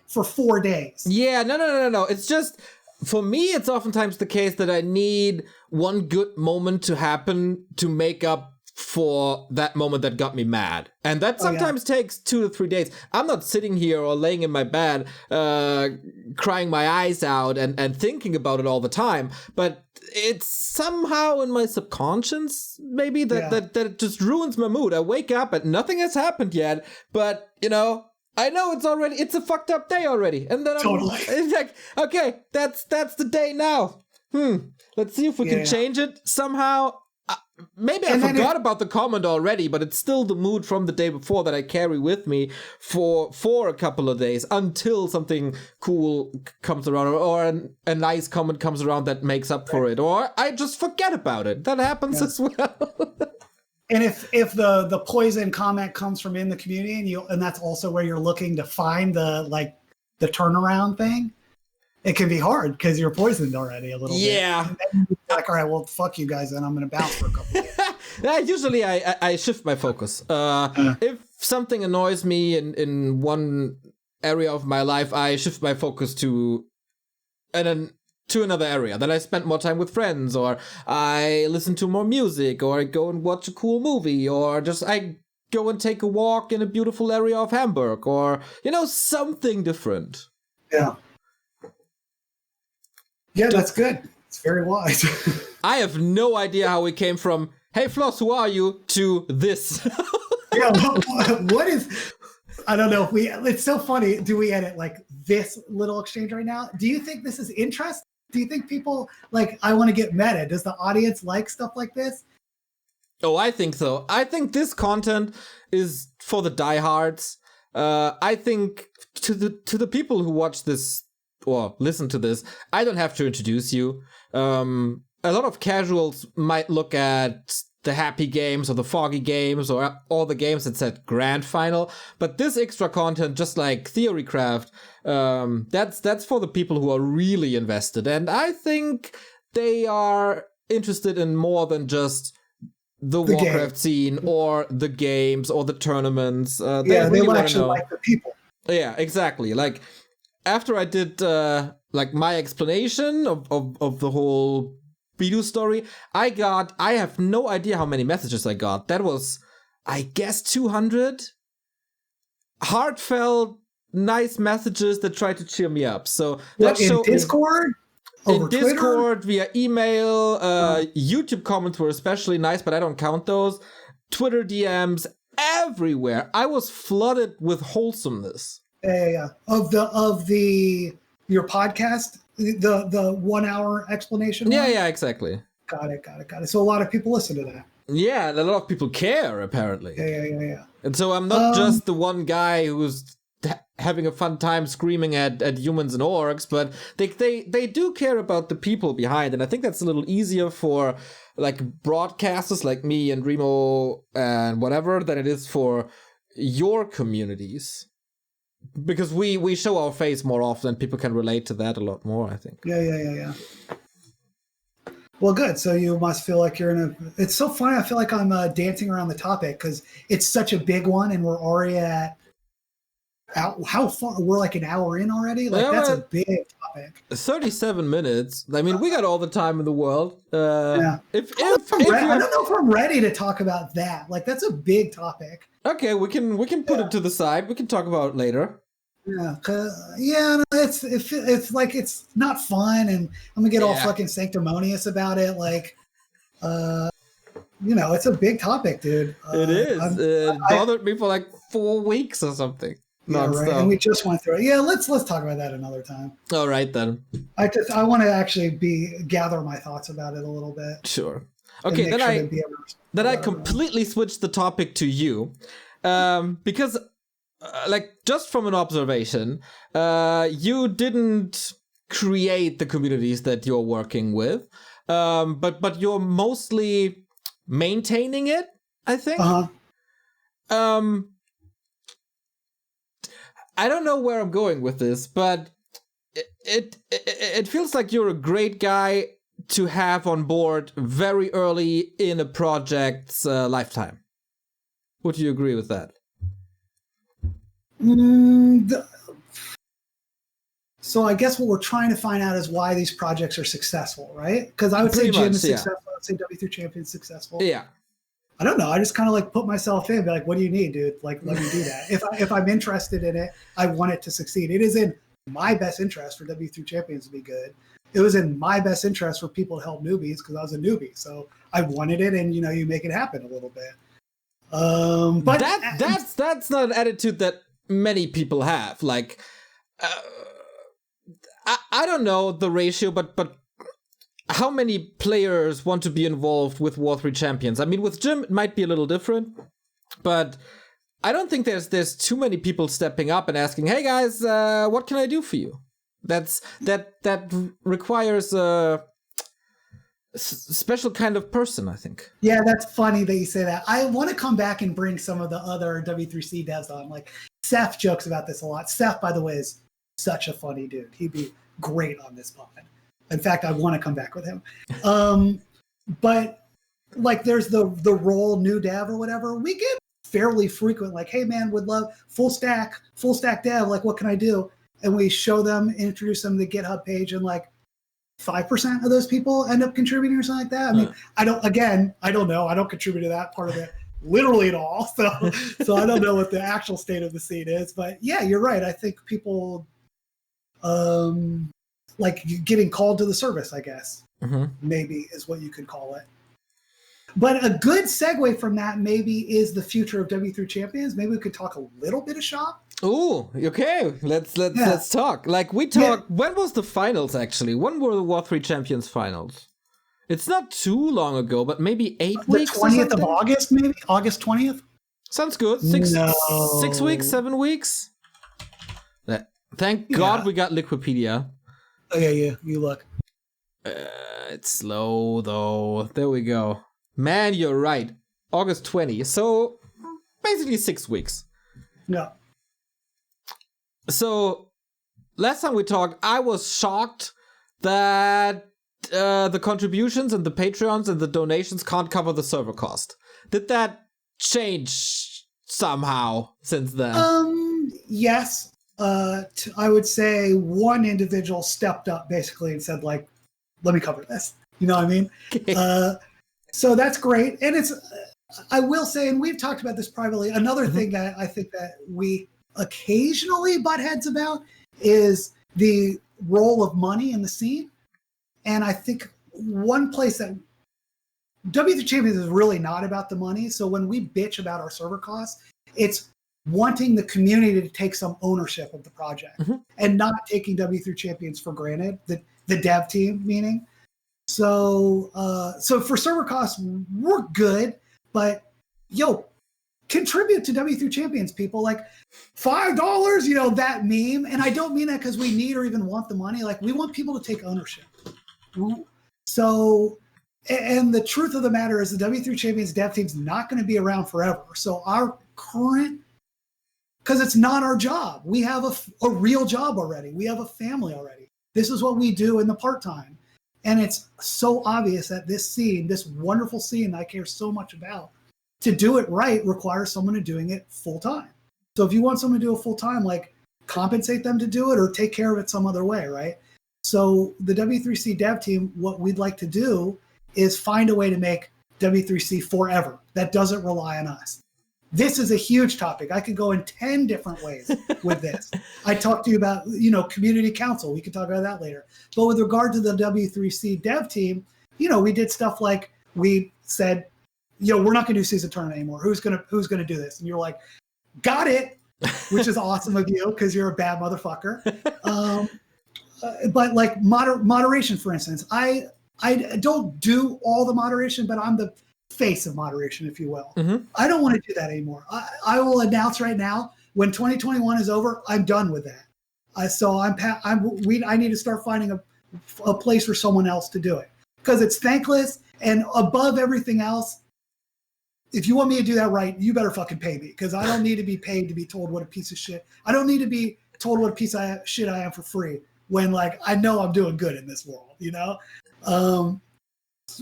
S2: for 4 days.
S1: Yeah, no. It's just, for me, it's oftentimes the case that I need one good moment to happen to make up for that moment that got me mad. And that sometimes takes 2 to 3 days. I'm not sitting here or laying in my bed crying my eyes out and thinking about it all the time. But it's somehow in my subconscious, maybe, that it just ruins my mood. I wake up and nothing has happened yet, but, I know it's a fucked up day already. And then it's like, okay, that's the day now. Let's see if we can change it somehow. Maybe I forgot about the comment already, but it's still the mood from the day before that I carry with me for a couple of days until something cool comes around, or a nice comment comes around that makes up for it, or I just forget about it. That happens as well.
S2: And if the poison comment comes from in the community and that's also where you're looking to find the turnaround thing, it can be hard because you're poisoned already a little bit.
S1: Yeah.
S2: And then you're like, all right, well, fuck you guys, and I'm going to bounce for a couple of days.
S1: Usually I shift my focus. If something annoys me in one area of my life, I shift my focus to an to another area. Then I spend more time with friends, or I listen to more music, or I go and watch a cool movie, or just I go and take a walk in a beautiful area of Hamburg, or, something different.
S2: Yeah. Yeah, that's good. It's very wise.
S1: I have no idea how we came from, hey, Floss, who are you, to this.
S2: Yeah, what is... I don't know if it's so funny. Do we edit like this little exchange right now? Do you think this is interesting? Do you think people I want to get meta? Does the audience like stuff like this?
S1: Oh, I think so. I think this content is for the diehards. I think to the people who watch this or listen to this, I don't have to introduce you. A lot of casuals might look at the happy games or the foggy games or all the games that said grand final, but this extra content, just like Theorycraft, that's for the people who are really invested, and I think they are interested in more than just the Warcraft scene or the games or the tournaments. They really want to know.
S2: Like the people.
S1: Yeah, exactly. Like after I did my explanation of the whole Bidu story, I have no idea how many messages I got. That was, I guess, 200 heartfelt, nice messages that tried to cheer me up. So that
S2: in Discord?
S1: In Discord, via email, YouTube comments were especially nice, but I don't count those. Twitter DMs, everywhere. I was flooded with wholesomeness.
S2: Yeah. Of your podcast? The 1 hour explanation?
S1: Yeah, exactly.
S2: Got it. So a lot of people listen to that.
S1: Yeah, a lot of people care, apparently.
S2: Yeah.
S1: And so I'm not just the one guy who's having a fun time screaming at humans and orcs, but they do care about the people behind, and I think that's a little easier for broadcasters like me and Remo and whatever than it is for your communities. Because we show our face more often, people can relate to that a lot more, I think.
S2: Yeah. Well, good. So you must feel like you're it's so funny. I feel like I'm dancing around the topic because it's such a big one, and we're already at how far? We're like an hour in already. That's a big topic.
S1: 37 minutes. I mean, we got all the time in the world.
S2: Yeah. I don't know if I'm ready to talk about that. That's a big topic.
S1: Okay, we can put it to the side. We can talk about it later.
S2: Yeah, it's like it's not fun, and I'm gonna get all fucking sanctimonious about it. It's a big topic, dude.
S1: It is. It bothered me for 4 weeks or something.
S2: Yeah, right. And we just went through it. Yeah, let's talk about that another time.
S1: All right then.
S2: I want to actually gather my thoughts about it a little bit.
S1: Sure. Okay, then I completely switched the topic to you, because, just from an observation, you didn't create the communities that you're working with, but you're mostly maintaining it, I think. I don't know where I'm going with this, but it feels like you're a great guy to have on board very early in a project's lifetime. Would you agree with that?
S2: So I guess what we're trying to find out is why these projects are successful, right? Because I would say GYM is successful. I would say W3Champions is successful.
S1: Yeah.
S2: I don't know. I just kind of put myself in, be like, what do you need, dude? Let me do that. If I'm interested in it, I want it to succeed. It is in my best interest for W3Champions to be good. It was in my best interest for people to help newbies because I was a newbie. So I wanted it, and you make it happen a little bit. But
S1: that's not an attitude that many people have. I don't know the ratio, but how many players want to be involved with W3Champions? I mean, with GYM, it might be a little different, but I don't think there's too many people stepping up and asking, "Hey guys, what can I do for you?" That requires a special kind of person, I think.
S2: Yeah, that's funny that you say that. I want to come back and bring some of the other W3C devs on. Seth jokes about this a lot. Seth, by the way, is such a funny dude. He'd be great on this pod. In fact, I want to come back with him. But there's the role new dev or whatever. We get fairly frequent, hey man, would love full stack dev. What can I do? And we show them, introduce them to the GitHub page, and 5% of those people end up contributing or something like that. I mean, I don't know. I don't contribute to that part of it literally at all. So I don't know what the actual state of the scene is. But yeah, you're right. I think people like getting called to the service, I guess, maybe is what you could call it. But a good segue from that maybe is the future of W3 Champions. Maybe we could talk a little bit of shop.
S1: Oh, okay. Let's talk. Like we talked. Yeah. When was the finals actually? When were the W3 Champions finals? It's not too long ago, but maybe 8 weeks.
S2: The 20th of August, maybe August 20th.
S1: Sounds good. 6 weeks, 7 weeks. Thank God we got Liquipedia.
S2: Oh yeah. You look.
S1: It's slow though. There we go. Man, you're right. August 20. So basically 6 weeks.
S2: Yeah.
S1: So last time we talked, I was shocked that the contributions and the Patreons and the donations can't cover the server cost. Did that change somehow since then?
S2: Yes. I would say one individual stepped up basically and said, like, let me cover this. You know what I mean? Okay. So that's great. And it's, I will say, and we've talked about this privately, another thing that I think that we occasionally butt heads about is the role of money in the scene. And I think one place that W3 Champions is really not about the money. So when we bitch about our server costs, it's wanting the community to take some ownership of the project and not taking W3 Champions for granted, the dev team meaning. So for server costs, we're good, but contribute to W3 Champions, people. Like $5, that meme. And I don't mean that because we need or even want the money. Like we want people to take ownership. So, and the truth of the matter is the W3 Champions dev team's not going to be around forever. So our current, because it's not our job. We have a real job already. We have a family already. This is what we do in the part-time. And it's so obvious that this scene, this wonderful scene I care so much about, to do it right requires someone doing it full-time. So if you want someone to do it full-time, like compensate them to do it or take care of it some other way, right? So the W3C dev team, what we'd like to do is find a way to make W3C forever that doesn't rely on us. This is a huge topic. I could go in 10 different ways with this. I talked to you about, community council. We could talk about that later. But with regard to the W3C dev team, we did stuff like we said, we're not going to do season tournament anymore. Who's going to do this? And you're like, got it, which is awesome of you because you're a bad motherfucker. But like moderation, for instance, I don't do all the moderation, but I'm the face of moderation, if you will. I don't want to do that anymore. I will announce right now, when 2021 is over, I'm done with that. So I need to start finding a place for someone else to do it because it's thankless. And above everything else, if you want me to do that right, you better fucking pay me because I don't need to be paid to be told what a piece of shit. I don't need to be told what a piece of shit I am for free when I know I'm doing good in this world,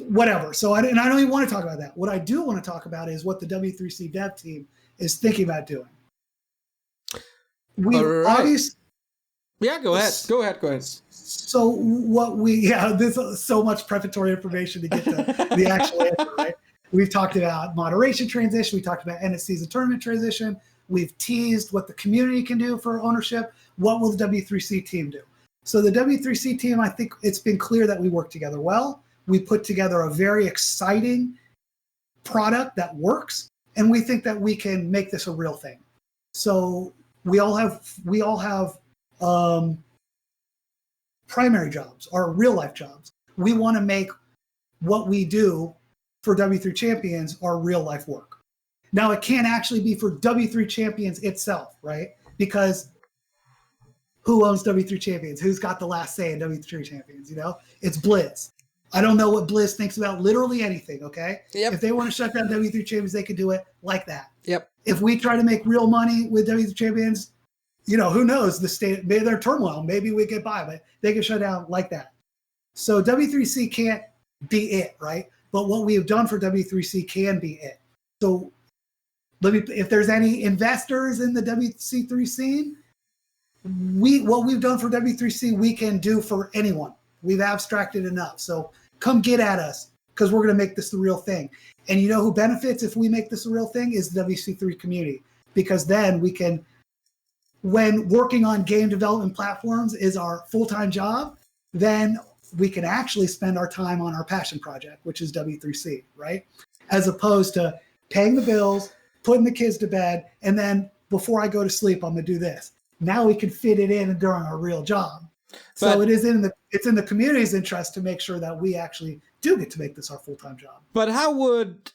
S2: whatever. So I don't even want to talk about that. What I do want to talk about is what the W3C dev team is thinking about doing.
S1: Yeah, go ahead.
S2: So there's so much preparatory information to get to the actual answer, right? We've talked about moderation transition. We talked about end of season tournament transition. We've teased what the community can do for ownership. What will the W3C team do? So the W3C team, I think it's been clear that we work together well. We put together a very exciting product that works, and we think that we can make this a real thing. So we all have primary jobs, our real life jobs. We want to make what we do for W3 Champions our real life work. Now it can't actually be for W3 Champions itself, right? Because who owns W3 Champions? Who's got the last say in W3 Champions? It's Blizz. I don't know what Blizz thinks about literally anything, okay?
S1: Yep.
S2: If they want to shut down W3 Champions, they can do it like that.
S1: Yep.
S2: If we try to make real money with W3 Champions, who knows the state, maybe they're turmoil, maybe we get by, but they can shut down like that. So W3C can't be it, right? But what we have done for W3C can be it. So if there's any investors in the WC3 scene, what we've done for W3C, we can do for anyone. We've abstracted enough. So come get at us because we're going to make this the real thing. And you know who benefits if we make this a real thing is the W3C community, because then we can, when working on game development platforms is our full-time job, then we can actually spend our time on our passion project, which is W3C, right? As opposed to paying the bills, putting the kids to bed, and then before I go to sleep, I'm going to do this. Now we can fit it in during our real job. So it's in the community's interest to make sure that we actually do get to make this our full-time job.
S1: But how would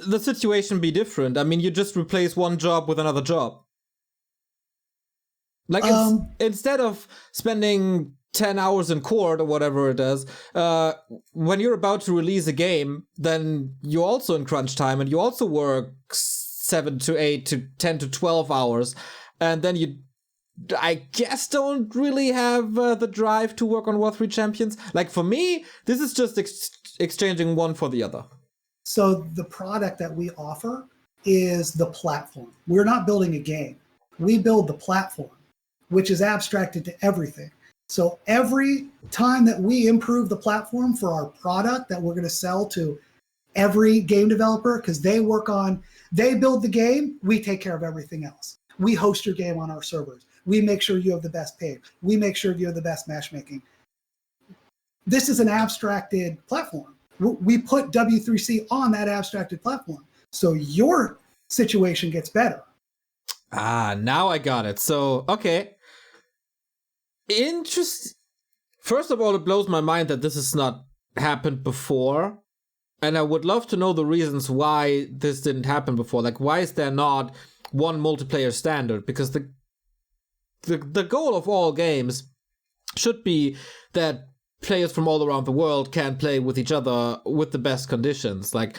S1: the situation be different? I mean, you just replace one job with another job. Like instead of spending 10 hours in court or whatever it is, when you're about to release a game, then you're also in crunch time and you also work 7 to 8 to 10 to 12 hours. And then you, I guess, don't really have the drive to work on War3 Champions. Like for me, this is just exchanging one for the other.
S2: So the product that we offer is the platform. We're not building a game. We build the platform, which is abstracted to everything. So every time that we improve the platform for our product that we're going to sell to every game developer, because they build the game, we take care of everything else. We host your game on our servers. We make sure you have the best page. We make sure you have the best matchmaking. This is an abstracted platform. We put W3C on that abstracted platform. So your situation gets better.
S1: Now I got it. So, okay. First of all, it blows my mind that this has not happened before. And I would love to know the reasons why this didn't happen before. Like, why is there not one multiplayer standard? Because the goal of all games should be that players from all around the world can play with each other with the best conditions. Like,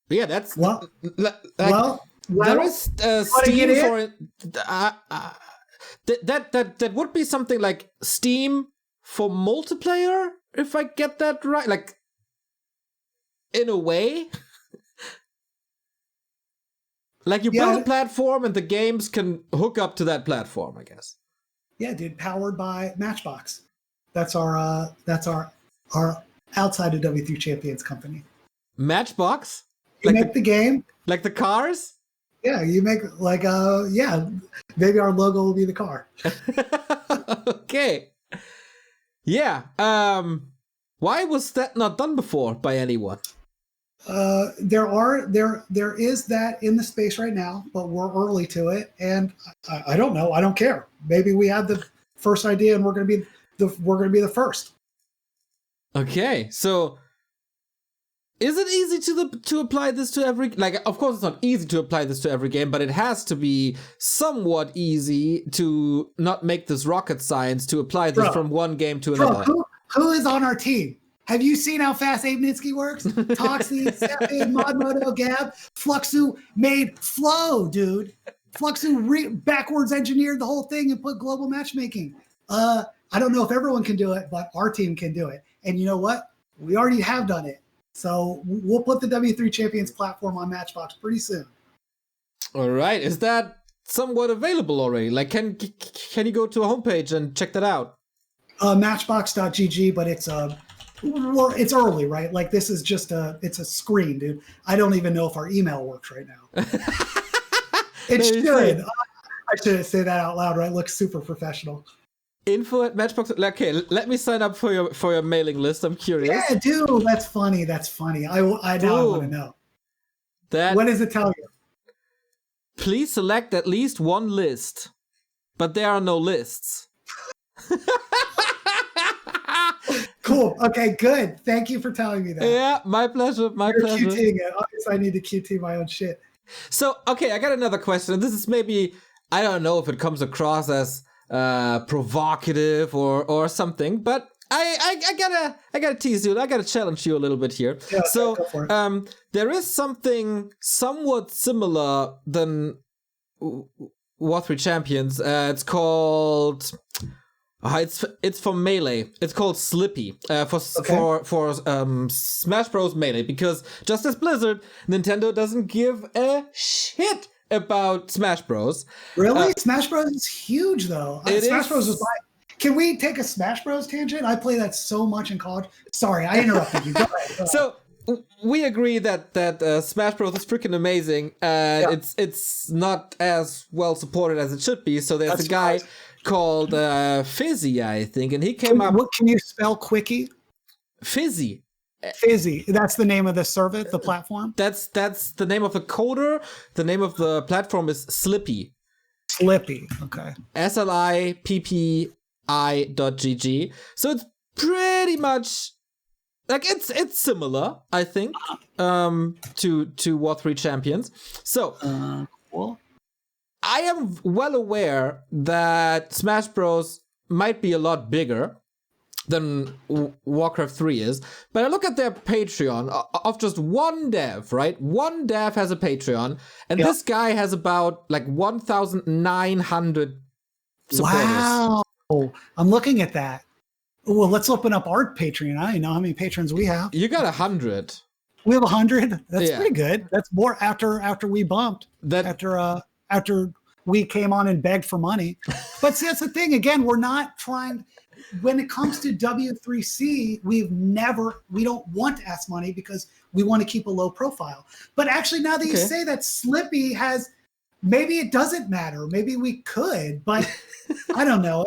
S1: yeah, that's there is Steam for it. That would be something like Steam for multiplayer, if I get that right. Like, in a way. Like, you build a platform and the games can hook up to that platform, I guess.
S2: Yeah, dude, powered by Matchbox. That's our outside of W3 Champions company.
S1: Matchbox?
S2: You make the game.
S1: Like the cars?
S2: Yeah, you make maybe our logo will be the car.
S1: Okay. Yeah. Why was that not done before by anyone?
S2: There is that in the space right now, but we're early to it, and I don't know. I don't care. Maybe we had the first idea, and we're gonna be the first. Okay,
S1: so is it easy to apply this to every? Like, of course, it's not easy to apply this to every game, but it has to be somewhat easy to not make this rocket science to apply this from one game to another.
S2: Who is on our team? Have you seen how fast Abe Nitsky works? Toxie, Slippy, Modmodo, Gab, Fluxu made Flow, dude. Fluxu backwards engineered the whole thing and put global matchmaking. I don't know if everyone can do it, but our team can do it. And you know what? We already have done it. So we'll put the W3 Champions platform on Matchbox pretty soon.
S1: All right. Is that somewhat available already? Like, can you go to a homepage and check that out?
S2: Matchbox.gg, but it's early, right? Like, this is just it's a screen, dude. I don't even know if our email works right now. It should. I shouldn't say that out loud, right? Looks super professional.
S1: info@Matchbox. Okay, let me sign up for your mailing list. I'm curious.
S2: Yeah, dude, that's funny. I now want to know. What does it tell you?
S1: Please select at least one list, but there are no lists.
S2: Cool. Okay, good. Thank you for telling me that.
S1: Yeah, my pleasure. My pleasure.
S2: QTing it. Obviously, I need to QT my own shit.
S1: So, okay, I got another question. This is maybe, I don't know if it comes across as provocative or something, but I gotta tease you. I gotta challenge you a little bit here.
S2: Yeah,
S1: so,
S2: go for it.
S1: There is something somewhat similar than War3 Champions. It's called. It's for Melee. It's called Slippy for Smash Bros. Melee, because just as Blizzard, Nintendo doesn't give a shit about Smash Bros.
S2: Really? Smash Bros is huge, though. Smash Bros is Can we take a Smash Bros tangent? I play that so much in college. Sorry, I interrupted you. Go ahead.
S1: So we agree that Smash Bros is freaking amazing, and it's not as well supported as it should be. So there's a guy called Fizzy, I think, and he came up.
S2: What can you spell Quickie?
S1: Fizzy.
S2: Fizzy. That's the name of the service, the platform.
S1: That's the name of the coder. The name of the platform is Slippy.
S2: Slippy. Okay.
S1: SLIPPI.GG. So it's pretty much like it's similar, I think, to War3Champions. So
S2: Cool.
S1: I am well aware that Smash Bros might be a lot bigger than Warcraft 3 is, but I look at their Patreon of just one dev, right? One dev has a Patreon, and this guy has about like 1,900 supporters.
S2: Wow. I'm looking at that. Well, let's open up our Patreon. I don't even know how many patrons we have.
S1: You got 100.
S2: We have 100. That's pretty good. That's more after we bumped. After we came on and begged for money. But see, that's the thing. Again, we're not trying. When it comes to W3C, we don't want to ask money because we want to keep a low profile. But actually, now that you say that Slippy has, maybe it doesn't matter. Maybe we could, but I don't know.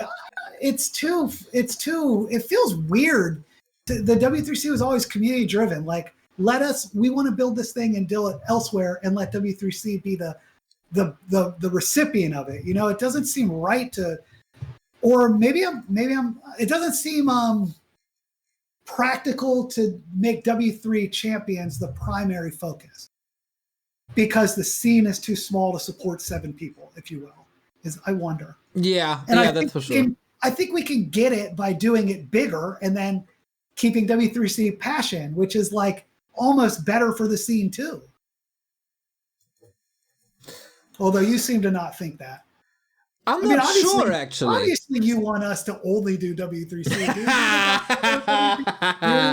S2: It feels weird. The W3C was always community driven. Like, we want to build this thing and do it elsewhere and let W3C be the recipient of it. You know, it doesn't seem right to, or maybe it doesn't seem practical to make W3Champions the primary focus because the scene is too small to support 7 people, if you will. I wonder.
S1: Yeah,
S2: and
S1: that's for sure.
S2: I think we can get it by doing it bigger and then keeping W3C passion, which is like almost better for the scene too. Although you seem to not think that.
S1: I'm not sure, actually.
S2: Obviously, you want us to only do W3C.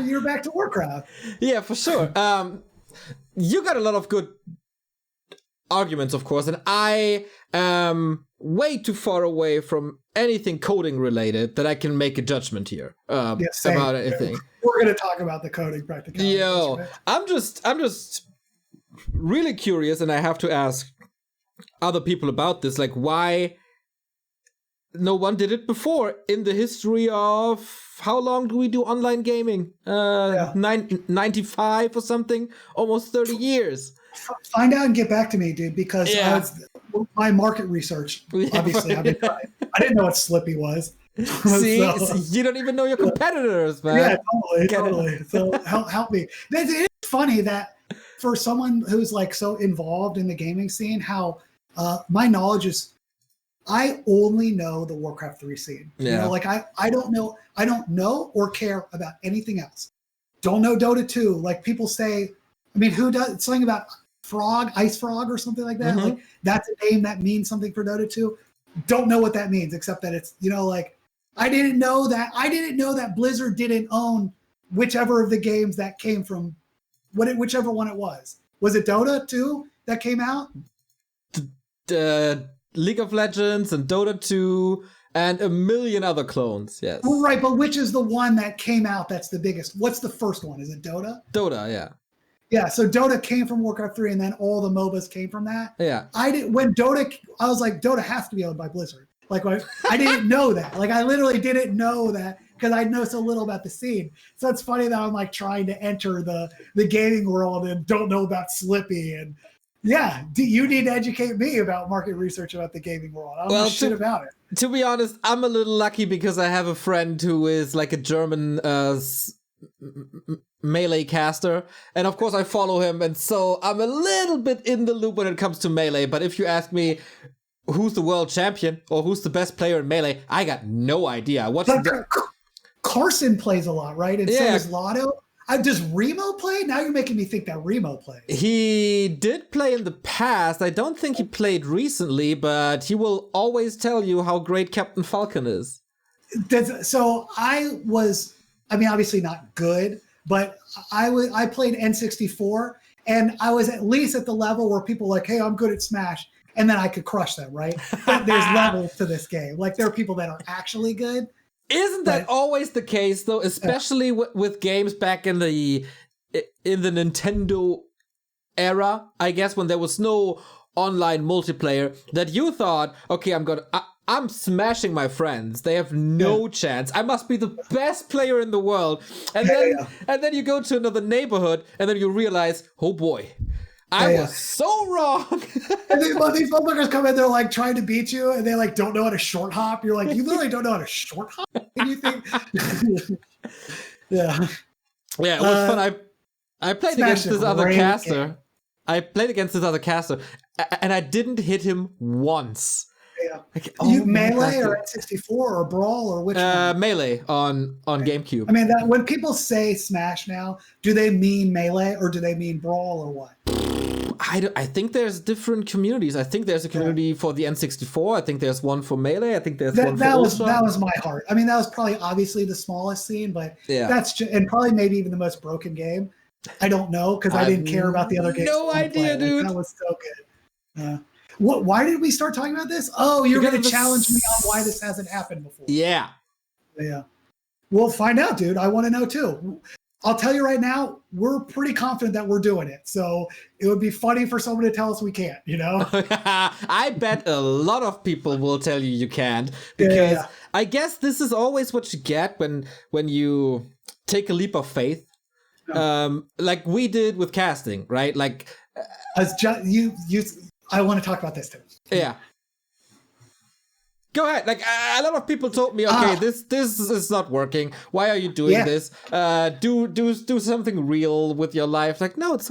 S2: You're back to Warcraft.
S1: Yeah, for sure. You got a lot of good arguments, of course, and I am way too far away from anything coding related that I can make a judgment here about anything.
S2: We're going to talk about the coding practicalities.
S1: Yo, I'm just really curious, and I have to ask other people about this, like why no one did it before in the history of how long do we do online gaming? 95 or something, almost 30 years.
S2: Find out and get back to me, dude, because my market research, obviously, I didn't know what Slippy was.
S1: See, you don't even know your competitors, man.
S2: Yeah, totally. So help me. It's funny that for someone who's like so involved in the gaming scene, how my knowledge is, I only know the Warcraft 3 scene.
S1: Yeah.
S2: You know, like I don't know or care about anything else. Don't know Dota 2. Like people say, I mean, who does something about Ice Frog or something like that? Mm-hmm. Like that's a name that means something for Dota 2. Don't know what that means, except that it's, you know, like I didn't know that Blizzard didn't own whichever of the games that came from whichever one it was. Was it Dota 2 that came out?
S1: League of Legends and Dota 2 and a million other clones, yes.
S2: Well, right, but which is the one that came out that's the biggest? What's the first one? Is it Dota?
S1: Dota, yeah.
S2: Yeah, so Dota came from Warcraft 3 and then all the MOBAs came from that.
S1: Yeah.
S2: I was like, Dota has to be owned by Blizzard. Like, I didn't know that. Like, I literally didn't know that because I know so little about the scene. So it's funny that I'm like trying to enter the gaming world and don't know about Slippy. And yeah, you need to educate me about market research about the gaming world. I don't know shit about it.
S1: To be honest, I'm a little lucky because I have a friend who is like a German Melee caster, and of course I follow him, and so I'm a little bit in the loop when it comes to Melee. But if you ask me who's the world champion or who's the best player in Melee, I got no idea.
S2: Carson plays a lot, right? And so does Lotto. Does Remo play? Now you're making me think that Remo plays.
S1: He did play in the past. I don't think he played recently, but he will always tell you how great Captain Falcon is.
S2: So obviously not good, but I played N64, and I was at least at the level where people were like, hey, I'm good at Smash, and then I could crush them, right? But there's levels to this game. Like there are people that are actually good,
S1: Isn't that always the case, though? Especially with games back in the Nintendo era, I guess, when there was no online multiplayer, that you thought, okay, I'm smashing my friends. They have no chance. I must be the best player in the world. And then you go to another neighborhood, and then you realize, oh boy, I was so wrong.
S2: And these motherfuckers come in, they're like trying to beat you, and they like don't know how to short hop. You're like, you literally don't know how to short hop? And you think, yeah, it was fun. I played against this other caster. Game. I played against this other caster, and I didn't hit him once. Yeah. Like, you melee or N64 or Brawl or which one?
S1: Melee on GameCube.
S2: I mean, when people say Smash now, do they mean melee or do they mean Brawl or what?
S1: I think there's different communities. I think there's a community for the N64. I think there's one for Melee. I think there's one for Ultra.
S2: That was my heart. I mean, that was probably obviously the smallest scene, but that's just, and probably maybe even the most broken game. I don't know because I didn't care about the other games.
S1: No idea, dude.
S2: That was so good. Why did we start talking about this? Oh, you're going to challenge me on why this hasn't happened before.
S1: Yeah.
S2: We'll find out, dude. I want to know too. I'll tell you right now, we're pretty confident that we're doing it. So it would be funny for someone to tell us we can't, you know?
S1: I bet a lot of people will tell you can't. Because I guess this is always what you get when you take a leap of faith. Like we did with casting, right? Like I want to talk about this too. Yeah. Go ahead. Like a lot of people told me, okay, this is not working. Why are you doing this? Do something real with your life. Like, no, it's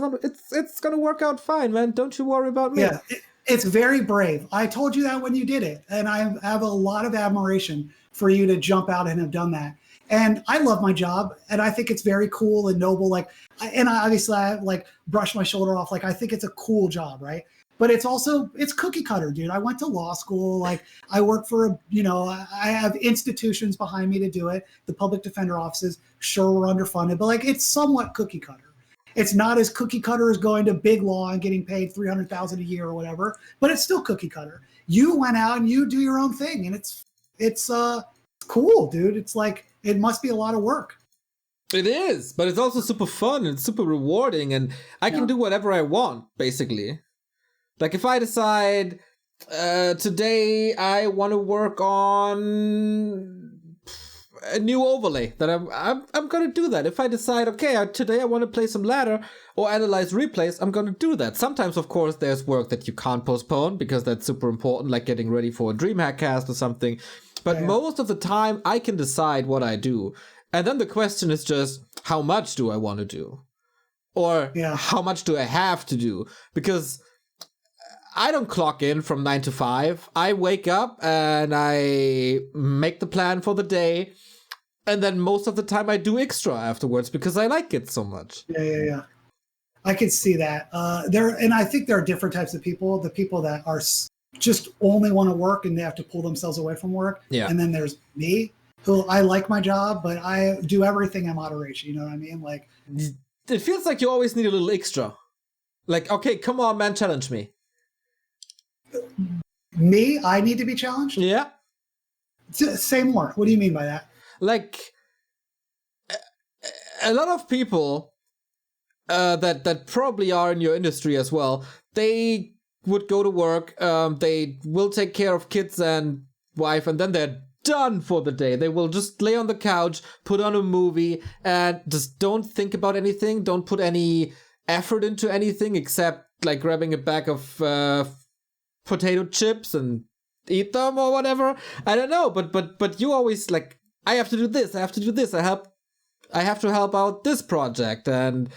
S1: gonna work out fine, man. Don't you worry about me.
S2: Yeah, it's very brave. I told you that when you did it, and I have a lot of admiration for you to jump out and have done that. And I love my job, and I think it's very cool and noble. Like, I like brush my shoulder off. Like, I think it's a cool job, right? But it's cookie cutter, dude. I went to law school. Like, I work for I have institutions behind me to do it. The public defender offices, sure, we're underfunded, but like, it's somewhat cookie cutter. It's not as cookie cutter as going to big law and getting paid $300,000 a year or whatever, but it's still cookie cutter. You went out and you do your own thing, and it's cool, dude. It's like, it must be a lot of work.
S1: It is, but it's also super fun and super rewarding, and I can do whatever I want, basically. Like, if I decide today I want to work on a new overlay, that I'm gonna do that. If I decide, okay, today I want to play some ladder or analyze replays, I'm gonna do that. Sometimes, of course, there's work that you can't postpone because that's super important, like getting ready for a DreamHack cast or something. But most of the time, I can decide what I do. And then the question is just, how much do I want to do? Or how much do I have to do? Because I don't clock in from 9 to 5. I wake up and I make the plan for the day. And then most of the time I do extra afterwards because I like it so much.
S2: Yeah. I can see that. And I think there are different types of people. The people that are just only want to work and they have to pull themselves away from work. Yeah. And then there's me, who I like my job, but I do everything in moderation. You know what I mean? Like,
S1: it feels like you always need a little extra. Like, okay, come on, man, challenge me.
S2: Me? I need to be challenged?
S1: Yeah.
S2: Say more. What do you mean by that?
S1: Like, a lot of people that probably are in your industry as well, they would go to work, they will take care of kids and wife, and then they're done for the day. They will just lay on the couch, put on a movie, and just don't think about anything, don't put any effort into anything except like grabbing a bag of potato chips and eat them or whatever. I don't know, but you always like, I have to do this, I have to do this, I have to help out this project, and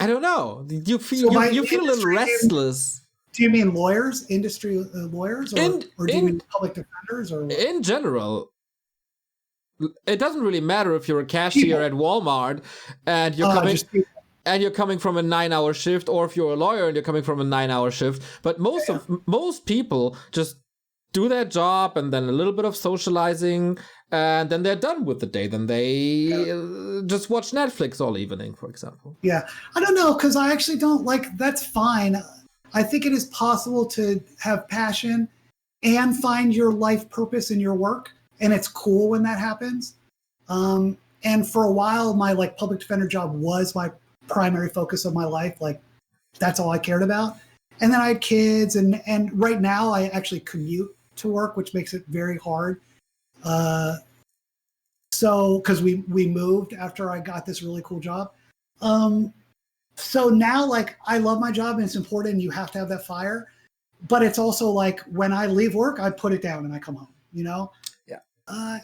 S1: I don't know. You feel you feel a little restless.
S2: Do you mean lawyers, industry lawyers, or do you mean public defenders, or
S1: in general? It doesn't really matter if you're a cashier at Walmart and you're coming from a 9-hour shift, or if you're a lawyer and you're coming from a 9-hour shift. But most people just do their job and then a little bit of socializing, and then they're done with the day. Then they just watch Netflix all evening, for example.
S2: Yeah, I don't know, because I actually don't like. That's fine. I think it is possible to have passion and find your life purpose in your work, and it's cool when that happens. And for a while, my like public defender job was my primary focus of my life. Like that's all I cared about. And then I had kids, and right now I actually commute to work, which makes it very hard. So because we moved after I got this really cool job. So now like I love my job and it's important and you have to have that fire. But it's also like when I leave work, I put it down and I come home, you know?
S1: Yeah.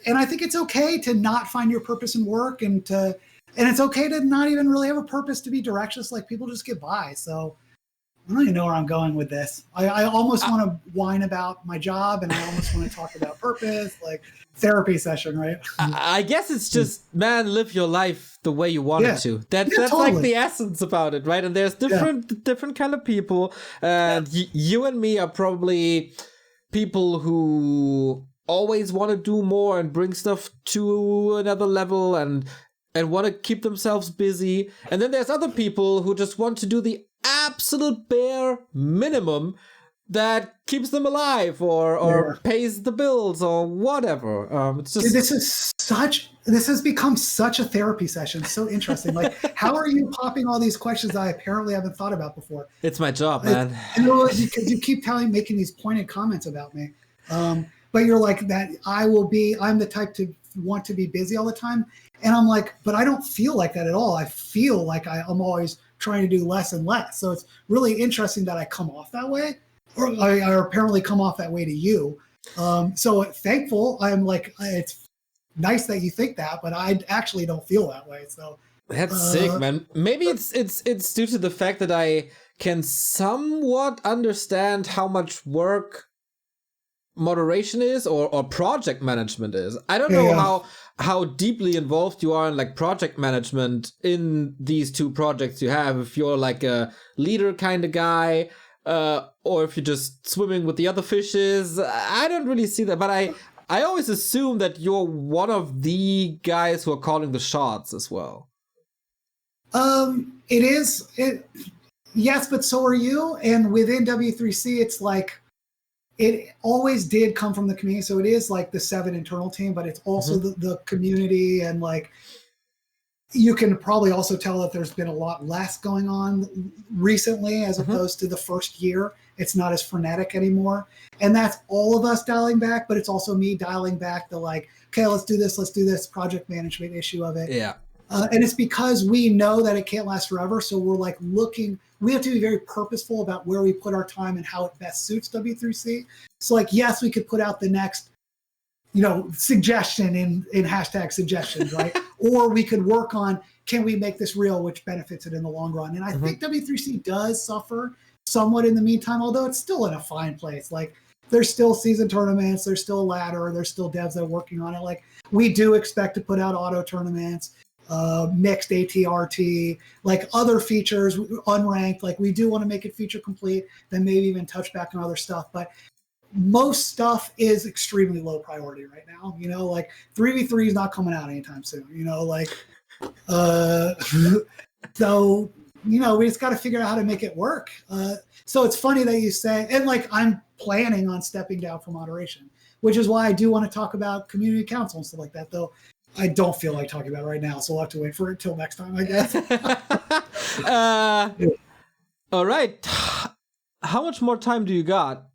S2: And I think it's okay to not find your purpose in work, and it's okay to not even really have a purpose, to be directionless. Like people just get by. So I don't even know where I'm going with this. I almost want to whine about my job, and I almost want to talk about purpose, like therapy session, right?
S1: I guess it's just, man, live your life the way you want it to. That's totally like the essence about it, right? And there's different kind of people, and you and me are probably people who always want to do more and bring stuff to another level and want to keep themselves busy. And then there's other people who just want to do the absolute bare minimum that keeps them alive or pays the bills or whatever. It's just this has become such a therapy session. So interesting. Like, how are you popping all these questions that I apparently haven't thought about before? It's my job, man.
S2: Because you keep making these pointed comments about me. But you're like that. I'm the type to want to be busy all the time. And I'm like, but I don't feel like that at all. I feel like I'm always trying to do less and less. So it's really interesting that I come off that way, or I apparently come off that way to you. So thankful. I'm like, it's nice that you think that, but I actually don't feel that way. So
S1: that's sick, man. Maybe it's due to the fact that I can somewhat understand how much work moderation is or project management is. I don't know how deeply involved you are in like project management in these two projects you have, if you're like a leader kind of guy, or if you're just swimming with the other fishes. I don't really see that, but I always assume that you're one of the guys who are calling the shots as well. Yes, but so are you. And within W3C, it's like, it always did come from the community. So it is like the 7 internal team, but it's also the community. And like, you can probably also tell that there's been a lot less going on recently as opposed to the first year. It's not as frenetic anymore. And that's all of us dialing back, but it's also me dialing back the like, okay, let's do this project management issue of it. Yeah.
S2: And it's because we know that it can't last forever. So we're like we have to be very purposeful about where we put our time and how it best suits W3C. So like, yes, we could put out the next, suggestion in hashtag suggestions, right? Or we could work on, can we make this real, which benefits it in the long run? And I think W3C does suffer somewhat in the meantime, although it's still in a fine place. Like there's still season tournaments, there's still ladder, there's still devs that are working on it. Like we do expect to put out auto tournaments, mixed ATRT, like other features, unranked. Like we do want to make it feature complete, then maybe even touch back on other stuff. But most stuff is extremely low priority right now. Like 3v3 is not coming out anytime soon. So we just got to figure out how to make it work. So it's funny that you say, and like I'm planning on stepping down from moderation, which is why I do want to talk about community council and stuff like that, though. I don't feel like talking about it right now, so we'll have to wait for it till next time, I guess.
S1: All right. How much more time do you got?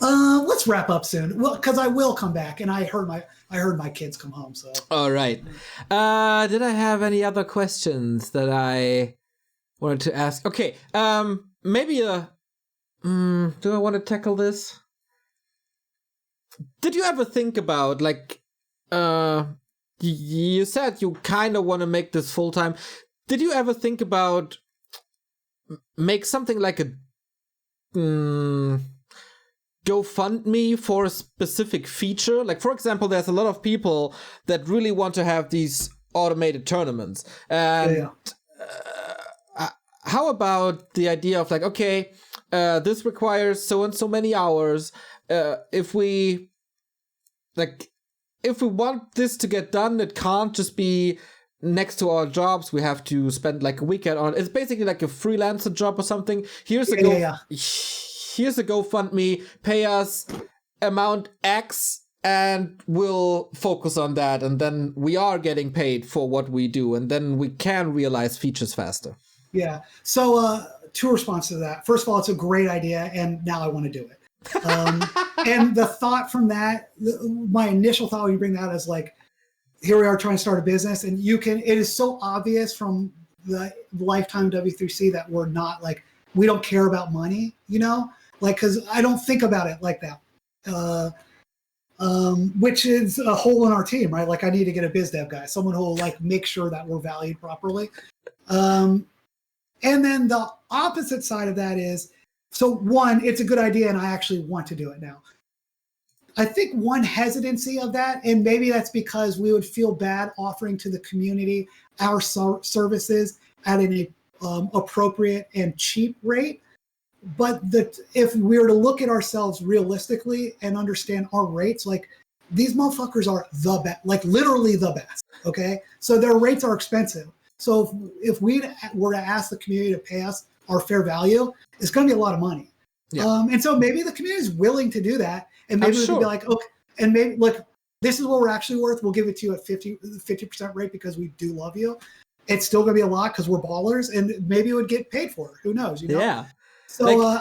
S2: Let's wrap up soon. Well, because I will come back, and I heard my kids come home. So. All
S1: right. Did I have any other questions that I wanted to ask? Okay. Maybe do I want to tackle this? Did you ever think about like? You said you kind of want to make this full time. Did you ever think about make something like a GoFundMe for a specific feature? Like, for example, there's a lot of people that really want to have these automated tournaments. And how about the idea of like, okay, this requires so and so many hours. If we want this to get done, it can't just be next to our jobs. We have to spend like a weekend on it. It's basically like a freelancer job or something. Here's a GoFundMe, pay us amount X, and we'll focus on that, and then we are getting paid for what we do, and then we can realize features faster.
S2: Yeah. So two responses to that. First of all, it's a great idea, and now I want to do it. And the thought from that, my initial thought when you bring that is like, here we are trying to start a business, and it is so obvious from the lifetime W3C that we're not like, we don't care about money, like, because I don't think about it like that. Which is a hole in our team, right? Like, I need to get a biz dev guy, someone who will like make sure that we're valued properly. And then the opposite side of that is, so one, it's a good idea, and I actually want to do it now. I think one hesitancy of that, and maybe that's because we would feel bad offering to the community our services at an appropriate and cheap rate. But if we were to look at ourselves realistically and understand our rates, like, these motherfuckers are the best, like literally the best, okay? So their rates are expensive. So if we were to ask the community to pay us our fair value, it's going to be a lot of money. Yeah. And so maybe the community is willing to do that. And maybe we could be like, okay, and maybe like, this is what we're actually worth. We'll give it to you at 50% rate because we do love you. It's still going to be a lot because we're ballers, and maybe it would get paid for. Who knows?
S1: Yeah.
S2: So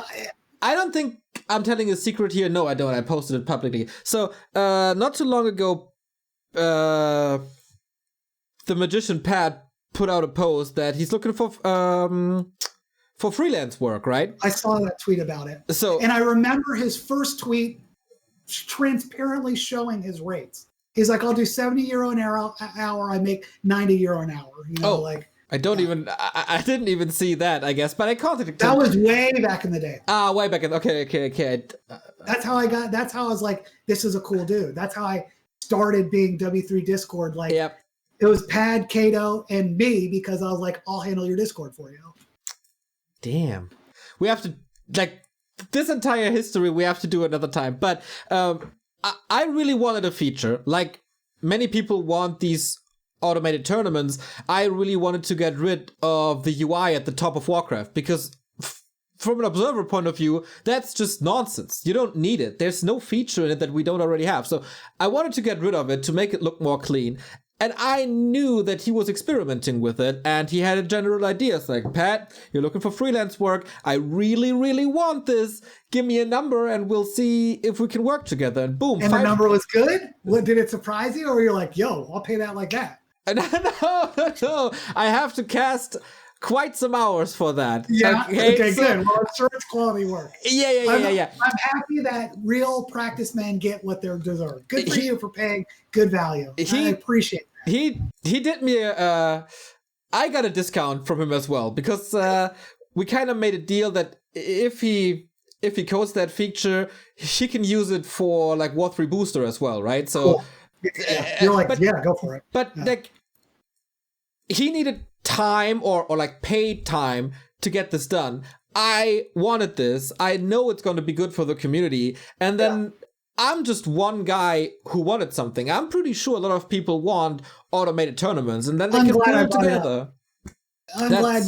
S1: I don't think I'm telling a secret here. No, I don't. I posted it publicly. So not too long ago, the magician Pat put out a post that he's looking for freelance work, right?
S2: I saw that tweet about it. And I remember his first tweet transparently showing his rates. He's like, I'll do 70 euro an hour. I make 90 euro an hour.
S1: I didn't even see that, I guess, but I called it.
S2: That was way back in the day.
S1: Way back in. Okay.
S2: That's how I was like, this is a cool dude. That's how I started being W3 Discord. Like, yep. It was Pad, Kato, and me, because I was like, I'll handle your Discord for you.
S1: Damn. We have to, like, this entire history we have to do another time. But I really wanted a feature. Like, many people want these automated tournaments. I really wanted to get rid of the UI at the top of Warcraft, because from an observer point of view, that's just nonsense. You don't need it. There's no feature in it that we don't already have. So I wanted to get rid of it to make it look more clean. And I knew that he was experimenting with it, and he had a general idea. It's like, Pat, you're looking for freelance work. I really, really want this. Give me a number, and we'll see if we can work together. And boom.
S2: And the number was good? What, did it surprise you? Or you're like, yo, I'll pay that like that?
S1: No. I have to cast quite some hours for that.
S2: Yeah, okay, good. Well, I'm sure it's quality work.
S1: Yeah.
S2: I'm happy that real practice men get what they deserve. Good for you for paying good value. I appreciate that.
S1: He did me I got a discount from him as well, because we kind of made a deal that if he codes that feature, he can use it for like War 3 booster as well, right? So
S2: cool. You're like, go for it.
S1: But like, he needed time or like paid time to get this done. I wanted this. I know it's going to be good for the community. And then I'm just one guy who wanted something. I'm pretty sure a lot of people want automated tournaments, and then they can put it together.
S2: I'm glad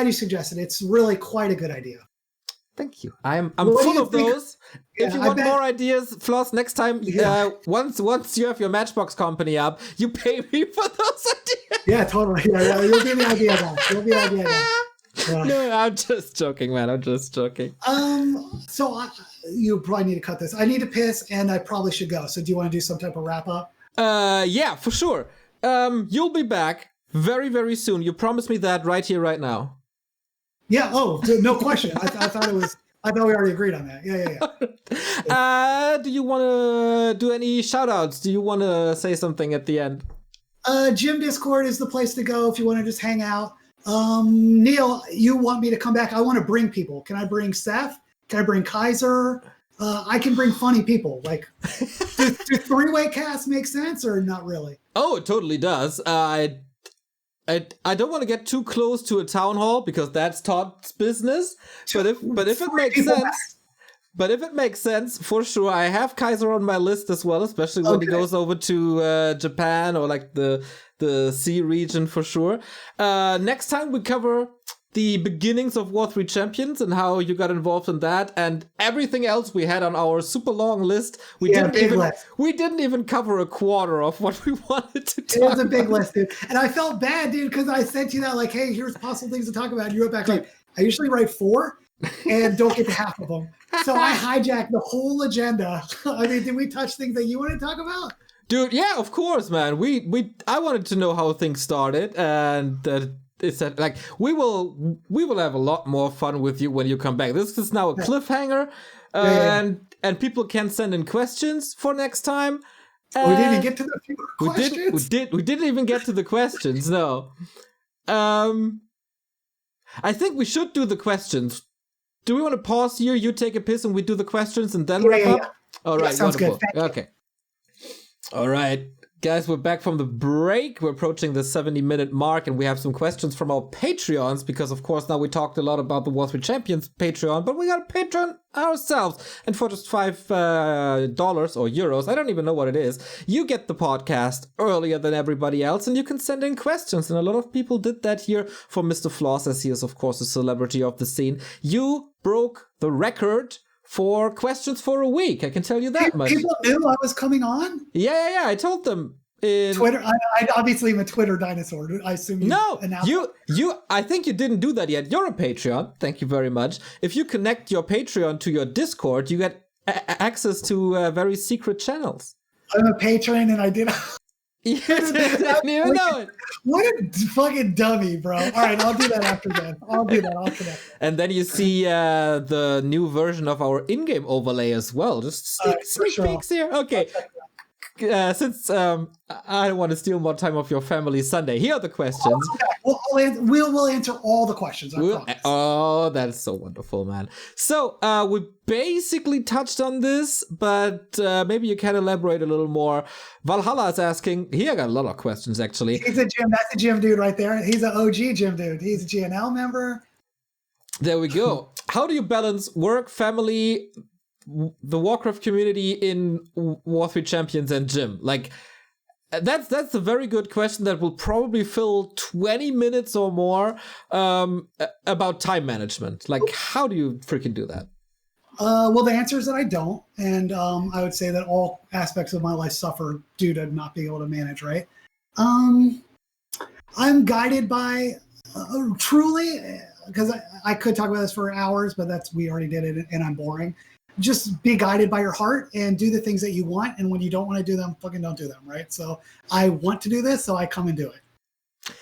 S2: you suggested it. It's really quite a good idea.
S1: Thank you. I'm full of those. If you want more ideas, Floss, next time, once you have your Matchbox company up, you pay me for those ideas.
S2: Yeah, totally. Yeah. You'll give me the idea back.
S1: No, I'm just joking, man. I'm just joking.
S2: So you probably need to cut this. I need to piss, and I probably should go. So do you want to do some type of wrap up?
S1: Yeah, for sure. You'll be back very, very soon. You promised me that right here, right now.
S2: Yeah. Oh, no question. I thought we already agreed on that. Yeah.
S1: Do you want to do any shout outs? Do you want to say something at the end?
S2: Gym Discord is the place to go if you want to just hang out. Neil, you want me to come back? I want to bring people. Can I bring Seth? Can I bring Kaiser? I can bring funny people. Like, do three-way casts make sense or not really?
S1: Oh, it totally does. I don't want to get too close to a town hall because that's Todd's business. But if it makes sense, for sure. I have Kaiser on my list as well, especially when he goes over to Japan or like the C region for sure. Next time we cover the beginnings of War3 Champions and how you got involved in that, and everything else we had on our super long list. We didn't even cover a quarter of what we wanted to talk about.
S2: It was a big list, dude. And I felt bad, dude, because I sent you that, like, hey, here's possible things to talk about. And you wrote back, like, I usually write 4 and don't get to half of them. So I hijacked the whole agenda. I mean, did we touch things that you want to talk about?
S1: Dude, yeah, of course, man. I wanted to know how things started, and it's like we will have a lot more fun with you when you come back. This is now a cliffhanger, and people can send in questions for next time.
S2: We didn't even get to the few questions.
S1: We didn't even get to the questions. No. I think we should do the questions. Do we want to pause here? You take a piss and we do the questions and then wrap up? All right,
S2: sounds
S1: wonderful.
S2: Good.
S1: Okay. All right. Guys, we're back from the break. We're approaching the 70-minute mark, and we have some questions from our Patreons, because, of course, now we talked a lot about the War3 Champions Patreon, but we got a Patreon ourselves. And for just $5 or euros, I don't even know what it is, you get the podcast earlier than everybody else, and you can send in questions. And a lot of people did that here for Mr. Floss, as he is, of course, a celebrity of the scene. You broke the record for questions for a week. I can tell you that much.
S2: People knew I was coming on?
S1: Yeah. I told them. In
S2: Twitter. I obviously am a Twitter dinosaur. I assume
S1: I think you didn't do that yet. You're a Patreon. Thank you very much. If you connect your Patreon to your Discord, you get access to very secret channels.
S2: I'm a patron, and I did.
S1: You didn't even know it.
S2: What a fucking dummy, bro. All right, I'll do that after that. I'll connect.
S1: And then you see the new version of our in-game overlay as well. Just sneak peeks here. Okay. Since I don't want to steal more time of your family Sunday, here are the questions.
S2: We'll answer all the questions. I promise.
S1: Oh, that's so wonderful, man. So we basically touched on this, but maybe you can elaborate a little more. Valhalla is asking. He got a lot of questions, actually.
S2: He's a gym. That's a gym dude right there. He's an OG gym dude. He's a GNL member.
S1: There we go. How do you balance work, family, the Warcraft community in War3 Champions and gym? Like, that's a very good question that will probably fill 20 minutes or more about time management. Like, how do you freaking do that?
S2: Well, the answer is that I don't. And I would say that all aspects of my life suffer due to not being able to manage, right? I'm guided by truly, because I could talk about this for hours, but we already did it and I'm boring. Just be guided by your heart and do the things that you want. And when you don't want to do them, fucking don't do them, right? So I want to do this, so I come and do it.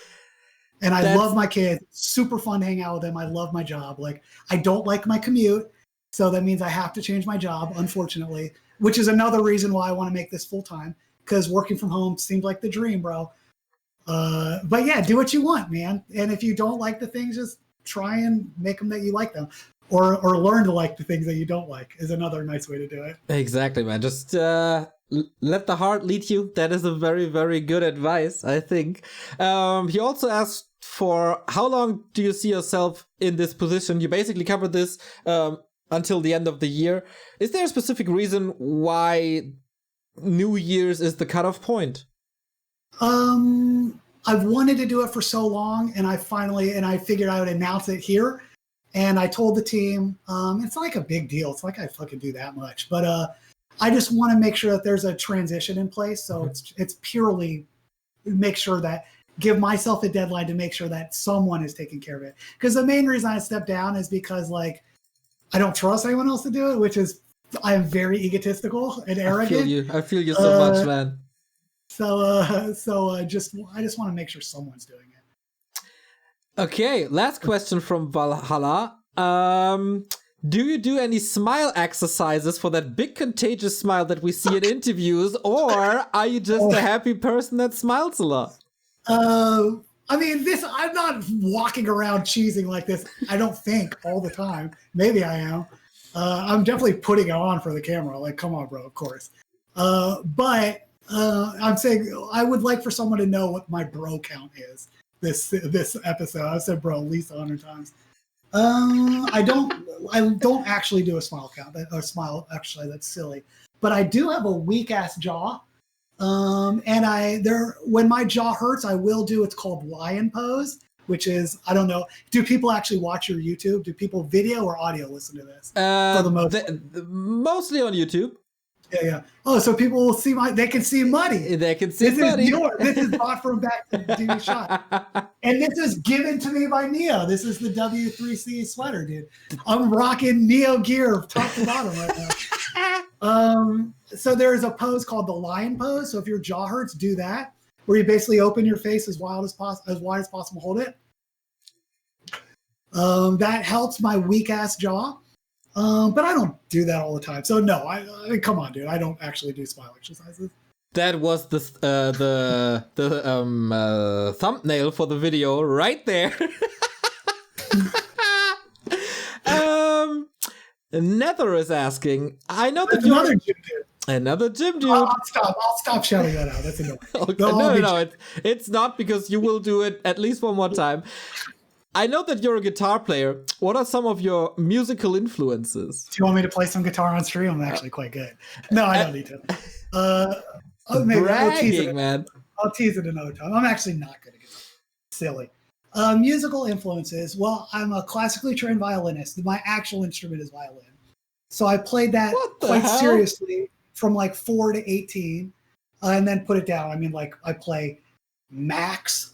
S2: And I love my kids. Super fun to hang out with them. I love my job. Like, I don't like my commute, so that means I have to change my job, unfortunately, which is another reason why I want to make this full-time, because working from home seems like the dream, bro. But yeah, do what you want, man. And if you don't like the things, just try and make them that you like them. Or learn to like the things that you don't like is another nice way to do it.
S1: Exactly, man. Just let the heart lead you. That is a very, very good advice, I think. He also asked for how long do you see yourself in this position? You basically covered this until the end of the year. Is there a specific reason why New Year's is the cutoff point?
S2: I've wanted to do it for so long, and I figured I would announce it here. And I told the team, it's not like a big deal. It's like I fucking do that much. But I just want to make sure that there's a transition in place. So it's purely give myself a deadline to make sure that someone is taking care of it. Because the main reason I stepped down is because, like, I don't trust anyone else to do it, which is I am very egotistical and arrogant.
S1: I feel you so much, man.
S2: I just want to make sure someone's doing it.
S1: Okay, last question from Valhalla. Do you do any smile exercises for that big contagious smile that we see in interviews, or are you just a happy person that smiles a lot?
S2: I mean, I'm not walking around cheesing like this, I don't think, all the time. Maybe I am. I'm definitely putting it on for the camera. Like, come on, bro, of course. But I'm saying I would like for someone to know what my bro count is. This episode, I've said bro at least 100 times. I don't actually do a smile count. A smile, actually, that's silly. But I do have a weak ass jaw. And when my jaw hurts, I will do, it's called lion pose, which is, I don't know, do people actually watch your YouTube? Do people video or audio listen to this? For the most
S1: mostly on YouTube.
S2: Yeah. Oh, so people will see they can see money.
S1: They can see money.
S2: This is bought from Back to Do Shot. And this is given to me by Neo. This is the W3C sweater, dude. I'm rocking Neo gear top to bottom right now. So there's a pose called the lion pose. So if your jaw hurts, do that, where you basically open your face as wide as possible, hold it. That helps my weak ass jaw. But I don't do that all the time. So no, I come on, dude. I don't actually do smile exercises. That
S1: was the thumbnail for the video right there. Nether is asking. I know that you're another gym dude.
S2: I'll stop shouting that out. That's enough.
S1: Okay. No. It's not, because you will do it at least one more time. I know that you're a guitar player. What are some of your musical influences?
S2: Do you want me to play some guitar on stream? I'm actually quite good. No, I don't need to. Maybe
S1: bragging, man.
S2: I'll tease it another time. I'm actually not good at guitar. Silly. Musical influences. Well, I'm a classically trained violinist. My actual instrument is violin. So I played that quite seriously from like 4 to 18, and then put it down. I mean, like I play maximum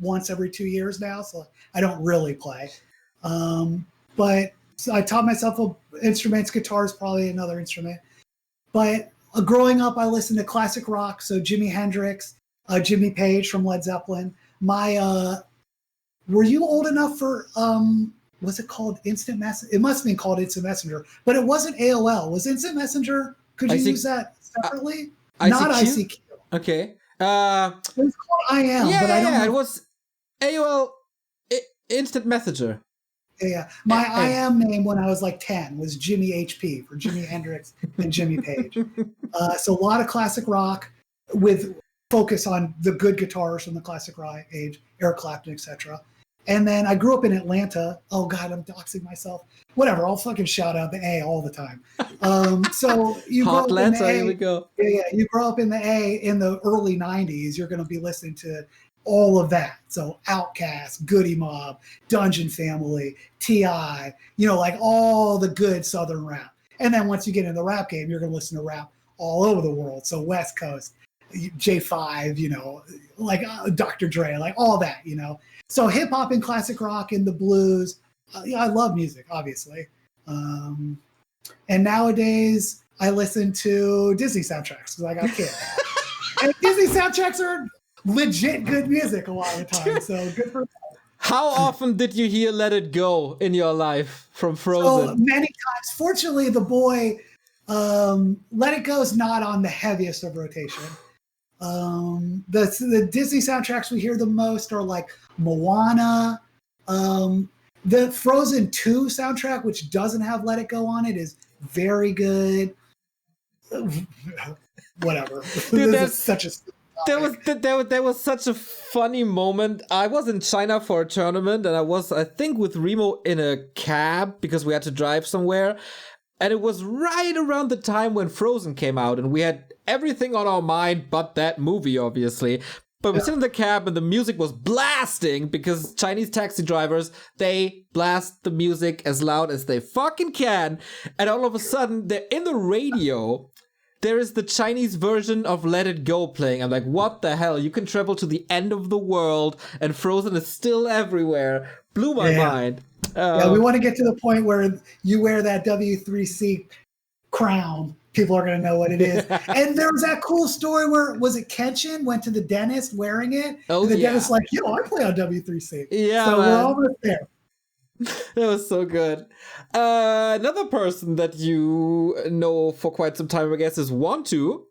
S2: once every 2 years now, so I don't really play. But so I taught myself instruments. Guitar is probably another instrument. But growing up, I listened to classic rock, so Jimi Hendrix, Jimmy Page from Led Zeppelin. Were you old enough for was it called Instant Messenger? It must have been called Instant Messenger, but it wasn't AOL. Was Instant Messenger? Could you use that separately? Not ICQ.
S1: Okay.
S2: It was called IM, but I don't know.
S1: It was AOL Instant Messenger.
S2: Yeah. My IM name when I was like 10 was Jimmy HP for Jimi Hendrix and Jimmy Page. So a lot of classic rock with focus on the good guitars from the classic rock age, Eric Clapton, etc. And then I grew up in Atlanta. Oh God, I'm doxing myself. Whatever, I'll fucking shout out the A all the time. So you grow up in the A.
S1: Here we go.
S2: Yeah, you grow up in the A in the early 90s, you're going to be listening to all of that. So Outkast, Goody Mob, Dungeon Family, T.I., like all the good Southern rap. And then once you get in the rap game, you're going to listen to rap all over the world. So West Coast, J5, like Dr. Dre, like all that, So hip hop and classic rock and the blues. I love music, obviously. And nowadays I listen to Disney soundtracks because I got kids. And Disney soundtracks are legit good music a lot of the time. So good for them.
S1: How often did you hear Let It Go in your life from Frozen?
S2: So many times. Fortunately, the boy, Let It Go is not on the heaviest of rotation. The Disney soundtracks we hear the most are like Moana. The Frozen 2 soundtrack, which doesn't have Let It Go on it, is very good. Whatever.
S1: Dude, there was such a funny moment. I was in China for a tournament, and I was, I think, with Remo in a cab because we had to drive somewhere. And it was right around the time when Frozen came out, and we had everything on our mind but that movie, obviously. But we sit in the cab, and the music was blasting because Chinese taxi drivers, they blast the music as loud as they fucking can. And all of a sudden, they're in the radio. There is the Chinese version of Let It Go playing. I'm like, what the hell? You can travel to the end of the world, and Frozen is still everywhere. Blew my mind.
S2: We want to get to the point where you wear that W3C crown. People are going to know what it is. And there was that cool story where, was it Kenshin went to the dentist wearing it?
S1: Oh,
S2: and the dentist like, I play on W3C.
S1: Yeah,
S2: so
S1: man.
S2: We're almost there.
S1: That was so good. Another person that you know for quite some time, I guess, is Want2.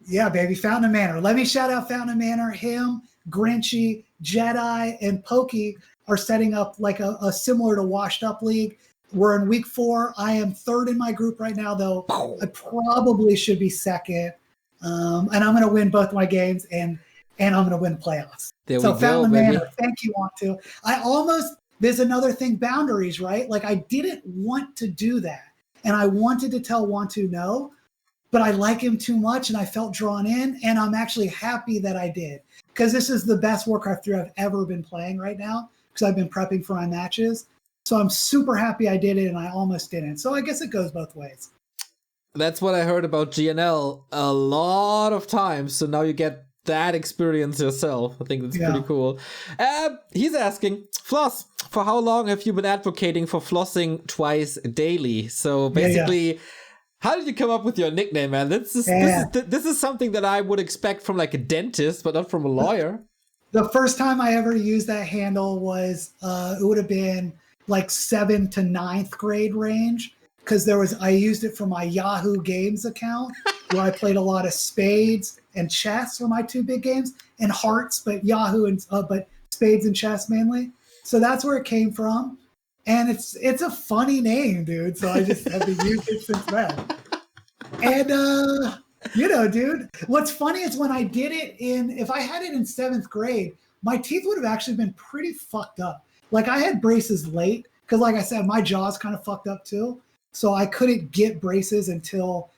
S2: Yeah, baby. Fountain Manor. Let me shout out Fountain Manor. Him, Grinchy, Jedi, and Pokey are setting up like a similar to Washed Up League. We're in week 4. I am 3rd in my group right now, though. I probably should be 2nd. And I'm going to win both my games, and I'm going to win playoffs. So Fountain Manor, thank you, Want2. There's another thing, boundaries, right? Like I didn't want to do that. And I wanted to tell Want2 no, but I like him too much and I felt drawn in, and I'm actually happy that I did. because this is the best Warcraft 3 I've ever been playing right now, because I've been prepping for my matches. So I'm super happy I did it, and I almost didn't. So I guess it goes both ways.
S1: That's what I heard about GNL a lot of times. So now you get that experience yourself. I think that's pretty cool. He's asking, Floss, for how long have you been advocating for flossing twice daily? So basically, how did you come up with your nickname, man? This is something that I would expect from like a dentist, but not from a lawyer.
S2: The first time I ever used that handle was, it would have been like 7th to 9th grade range, because I used it for my Yahoo Games account where I played a lot of spades and chess were my two big games, and hearts, but Yahoo and but spades and chess mainly. So that's where it came from, and it's a funny name, dude. So I just have been using it since then. And dude, what's funny is when I did it if I had it in 7th grade, my teeth would have actually been pretty fucked up. Like I had braces late because, like I said, my jaw's kind of fucked up too. So I couldn't get braces until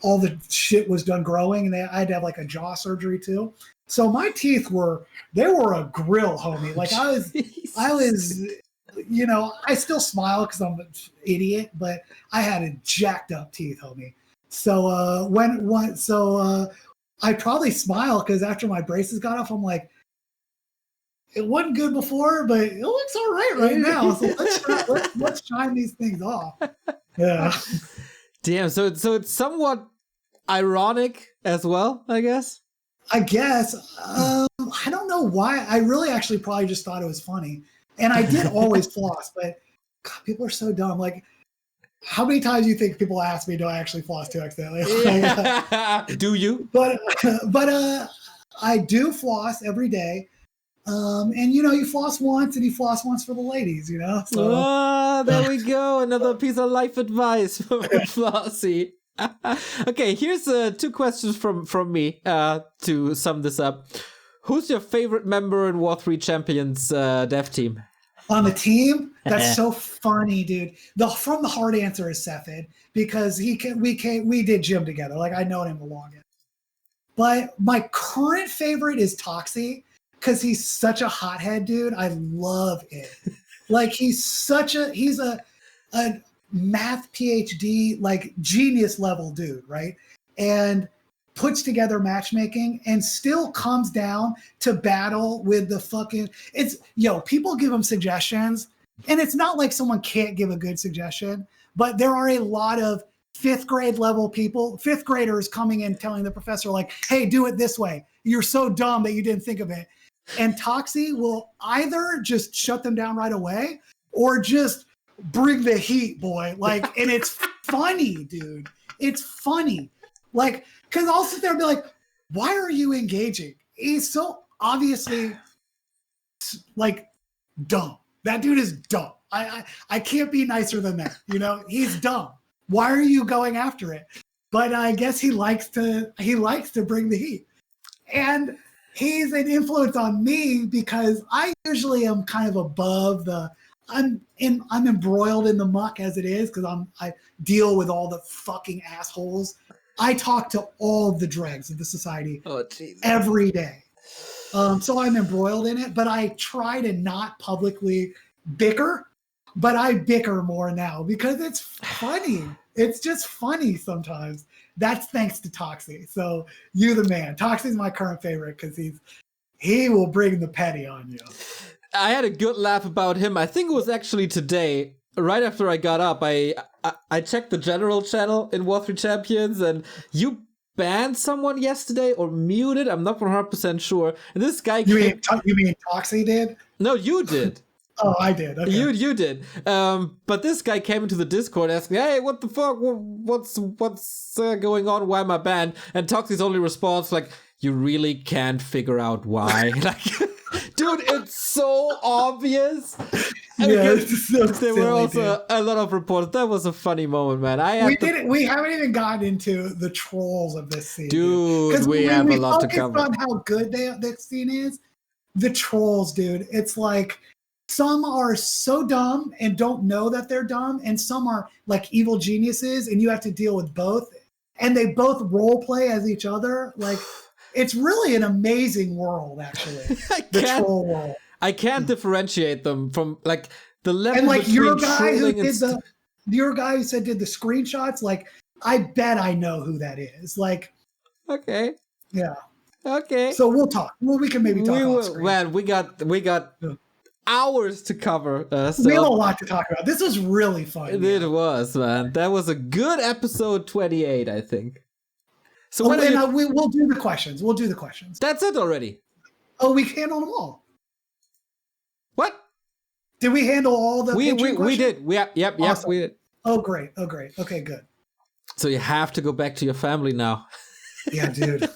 S2: all the shit was done growing, and I had to have like a jaw surgery too. So my teeth were a grill, homie. Like I was, I still smile because I'm an idiot, but I had a jacked up teeth, homie. So I probably smile because after my braces got off, I'm like, it wasn't good before, but it looks all right now. So let's shine these things off. Yeah.
S1: Damn. So it's somewhat ironic as well, I guess.
S2: I don't know why. I really actually probably just thought it was funny, and I did always floss. But God, people are so dumb. Like, how many times do you think people ask me, "Do I actually floss 2xDaily?"
S1: Do you?
S2: But I do floss every day. And you floss once, and you floss once for the ladies, So.
S1: There we go. Another piece of life advice from Flossy. Okay, here's 2 questions from me to sum this up. Who's your favorite member in W3Champions dev team?
S2: On the team? That's so funny, dude. From the hard answer is Sefid, because we did gym together. Like, I know him the longest. But my current favorite is Toxie, because he's such a hothead, dude. I love it. Like, he's a math PhD, like genius level dude, right? And puts together matchmaking and still comes down to battle with the fucking, people give him suggestions, and it's not like someone can't give a good suggestion, but there are a lot of 5th grade level people, 5th graders coming in telling the professor like, hey, do it this way. You're so dumb that you didn't think of it. And Toxie will either just shut them down right away or just bring the heat, boy. Like, and it's funny, dude. It's funny. Like, because I'll sit there and be like, why are you engaging? He's so obviously, like, dumb. That dude is dumb. I can't be nicer than that. He's dumb. Why are you going after it? But I guess he likes to bring the heat. And he's an influence on me because I usually am kind of above I'm embroiled in the muck as it is, because I deal with all the fucking assholes. I talk to all the dregs of the society every day. So I'm embroiled in it, but I try to not publicly bicker, but I bicker more now because it's funny. It's just funny sometimes. That's thanks to Toxie. So you the man. Toxie's my current favorite because he will bring the petty on you.
S1: I had a good laugh about him. I think it was actually today, right after I got up. I checked the general channel in W3Champions, and you banned someone yesterday or muted. I'm not 100% sure. And this guy
S2: You mean Toxie did?
S1: No, you did.
S2: Oh, I did. Okay.
S1: You did. But this guy came into the Discord asking, hey, what the fuck? What's going on? Why am I banned? And Toxie's only response, like, you really can't figure out why. Like, dude, it's so obvious.
S2: Yeah, it's so
S1: there were also a lot of reports. That was a funny moment, man.
S2: We haven't even gotten into the trolls of this scene.
S1: Dude, we have a lot to cover.
S2: On how good this scene is. The trolls, dude. It's like, some are so dumb and don't know that they're dumb, and some are like evil geniuses, and you have to deal with both. And they both role play as each other. Like, It's really an amazing world, actually. The troll world.
S1: I can't differentiate them from like the level
S2: and like
S1: between
S2: your guy who
S1: trolling
S2: did your guy who said did the screenshots. Like, I bet I know who that is. Like,
S1: okay,
S2: yeah,
S1: okay.
S2: So we'll talk. Well, we can maybe talk.
S1: Man, we got hours to cover. So
S2: we have a lot to talk about. This was really fun.
S1: It was, man. That was a good episode 28, I think. So
S2: we'll do the questions. We'll do the questions.
S1: That's it already.
S2: Oh, we handled them all.
S1: What?
S2: Did we handle all the?
S1: We did. Yep.
S2: Awesome.
S1: We did.
S2: Oh, great. Okay, good.
S1: So you have to go back to your family now.
S2: Yeah, dude.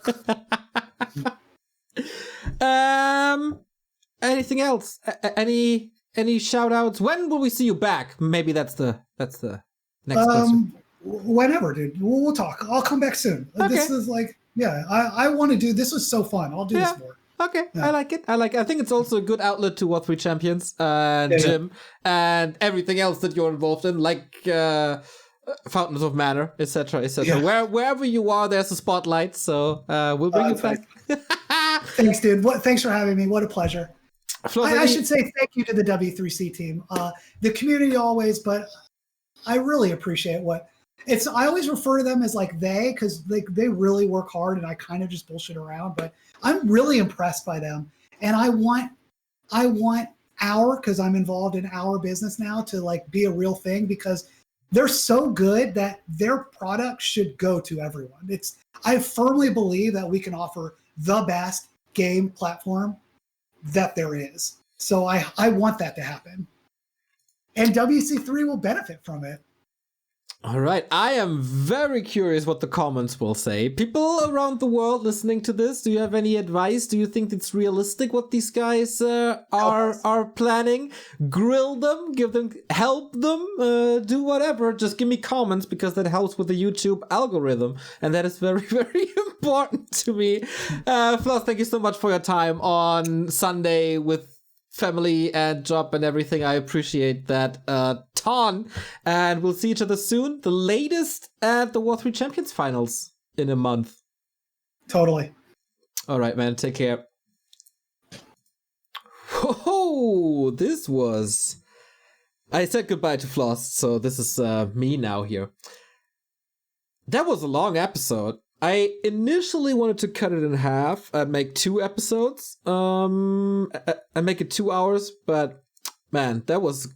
S1: Anything else? Any shout outs? When will we see you back? Maybe that's the next question.
S2: Whenever, dude. We'll talk. I'll come back soon.
S1: Okay.
S2: This is like, I want to do this. Was so fun. I'll do this more.
S1: Okay, yeah. I like it. I think it's also a good outlet to W3Champions and Gym and everything else that you're involved in, like Fountains of Manor, etc., etc.
S2: Yeah.
S1: Wherever you are, there's a spotlight. So we'll bring you back.
S2: Thanks, dude. Thanks for having me. What a pleasure. I should say thank you to the W3C team, the community always, but I really appreciate I always refer to them as like because they really work hard and I kind of just bullshit around, but I'm really impressed by them. And I want because I'm involved in our business now to like be a real thing because they're so good that their product should go to everyone. I firmly believe that we can offer the best game platform that there is. So I want that to happen. And WC3 will benefit from it.
S1: All right. I am very curious what the comments will say. People around the world listening to this, do you have any advice? Do you think it's realistic what these guys are planning? Grill them, help them, do whatever. Just give me comments because that helps with the YouTube algorithm. And that is very, very important to me. Floss, thank you so much for your time on Sunday with family and job and everything. I appreciate that a ton. And we'll see each other soon. The latest at the W3Champions finals in a month.
S2: Totally.
S1: All right, man. Take care. Whoa, this was... I said goodbye to Floss, so this is me now here. That was a long episode. I initially wanted to cut it in half and make 2 episodes, and make it 2 hours, but man, that was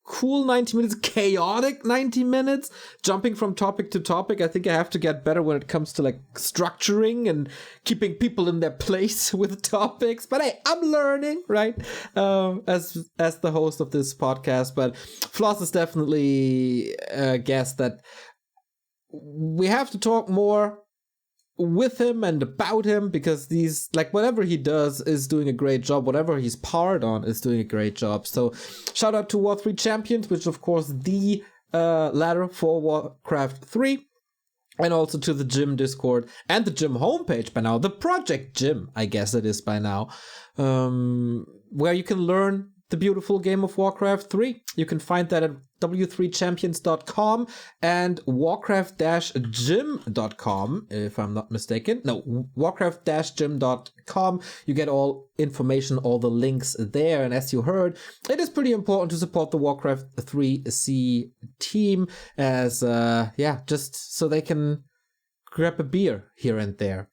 S1: cool 90 minutes, chaotic 90 minutes, jumping from topic to topic. I think I have to get better when it comes to like structuring and keeping people in their place with topics, but hey, I'm learning, right? As the host of this podcast, but Floss is definitely a guest that we have to talk more with him and about him because whatever he does is doing a great job. Whatever he's part on is doing a great job. So shout out to W3Champions, which of course the ladder for Warcraft 3, and also to the Gym Discord and the Gym homepage by now, the Project Gym, I guess it is by now, where you can learn the beautiful game of Warcraft 3. You can find that at W3Champions.com and Warcraft-Gym.com, if I'm not mistaken. No, Warcraft-Gym.com. You get all information, all the links there. And as you heard, it is pretty important to support the Warcraft 3C team as, just so they can grab a beer here and there.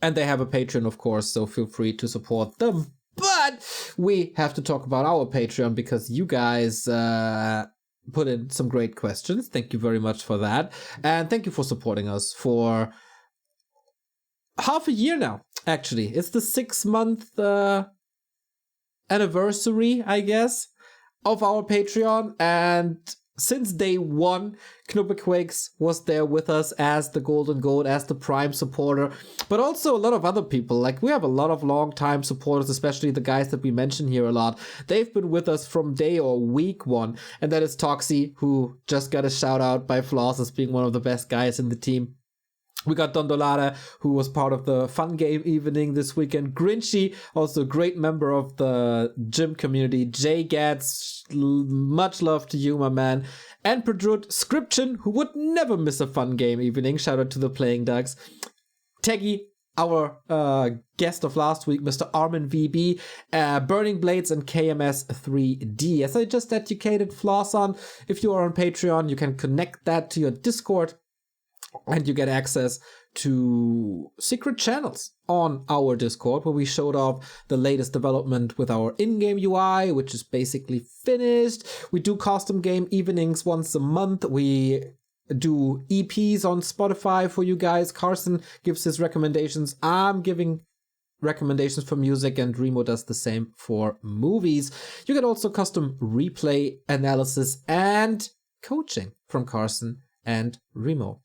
S1: And they have a Patreon, of course, so feel free to support them. But we have to talk about our Patreon because you guys put in some great questions. Thank you very much for that. And thank you for supporting us for half a year now, actually. It's the 6-month anniversary, I guess, of our Patreon. And since day one, Knubbequakes was there with us as the Golden Goat, as the Prime supporter, but also a lot of other people. Like, we have a lot of long-time supporters, especially the guys that we mention here a lot. They've been with us from day or week 1, and that is Toxie, who just got a shout-out by Floss as being one of the best guys in the team. We got Dondolada, who was part of the fun game evening this weekend. Grinchy, also a great member of the gym community. Jay Gatz, much love to you, my man. And Pedrut Scription, who would never miss a fun game evening. Shout out to the Playing Ducks. Teggy, our guest of last week, Mr. Armin VB, Burning Blades and KMS 3D. As I just educated Floss on, if you are on Patreon, you can connect that to your Discord and you get access to secret channels on our Discord where we showed off the latest development with our in-game UI, which is basically finished. We do custom game evenings once a month. We do EPs on Spotify for you guys. Carson gives his recommendations. I'm giving recommendations for music, and Remo does the same for movies. You get also custom replay analysis and coaching from Carson and Remo.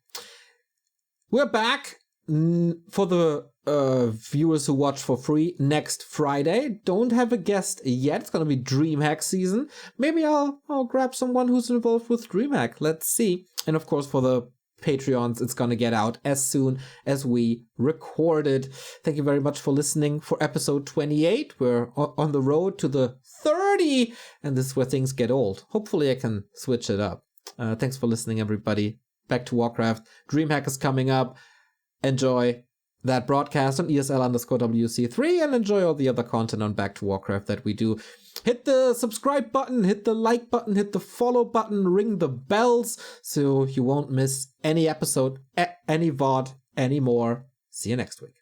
S1: We're back for the viewers who watch for free next Friday. Don't have a guest yet. It's going to be DreamHack season. Maybe I'll grab someone who's involved with DreamHack. Let's see. And of course, for the Patreons, it's going to get out as soon as we record it. Thank you very much for listening for episode 28. We're on the road to the 30, and this is where things get old. Hopefully I can switch it up. Thanks for listening, everybody. Back to Warcraft. DreamHack is coming up. Enjoy that broadcast on ESL_WC3 and enjoy all the other content on Back to Warcraft that we do. Hit the subscribe button, hit the like button, hit the follow button, ring the bells so you won't miss any episode, any VOD anymore. See you next week.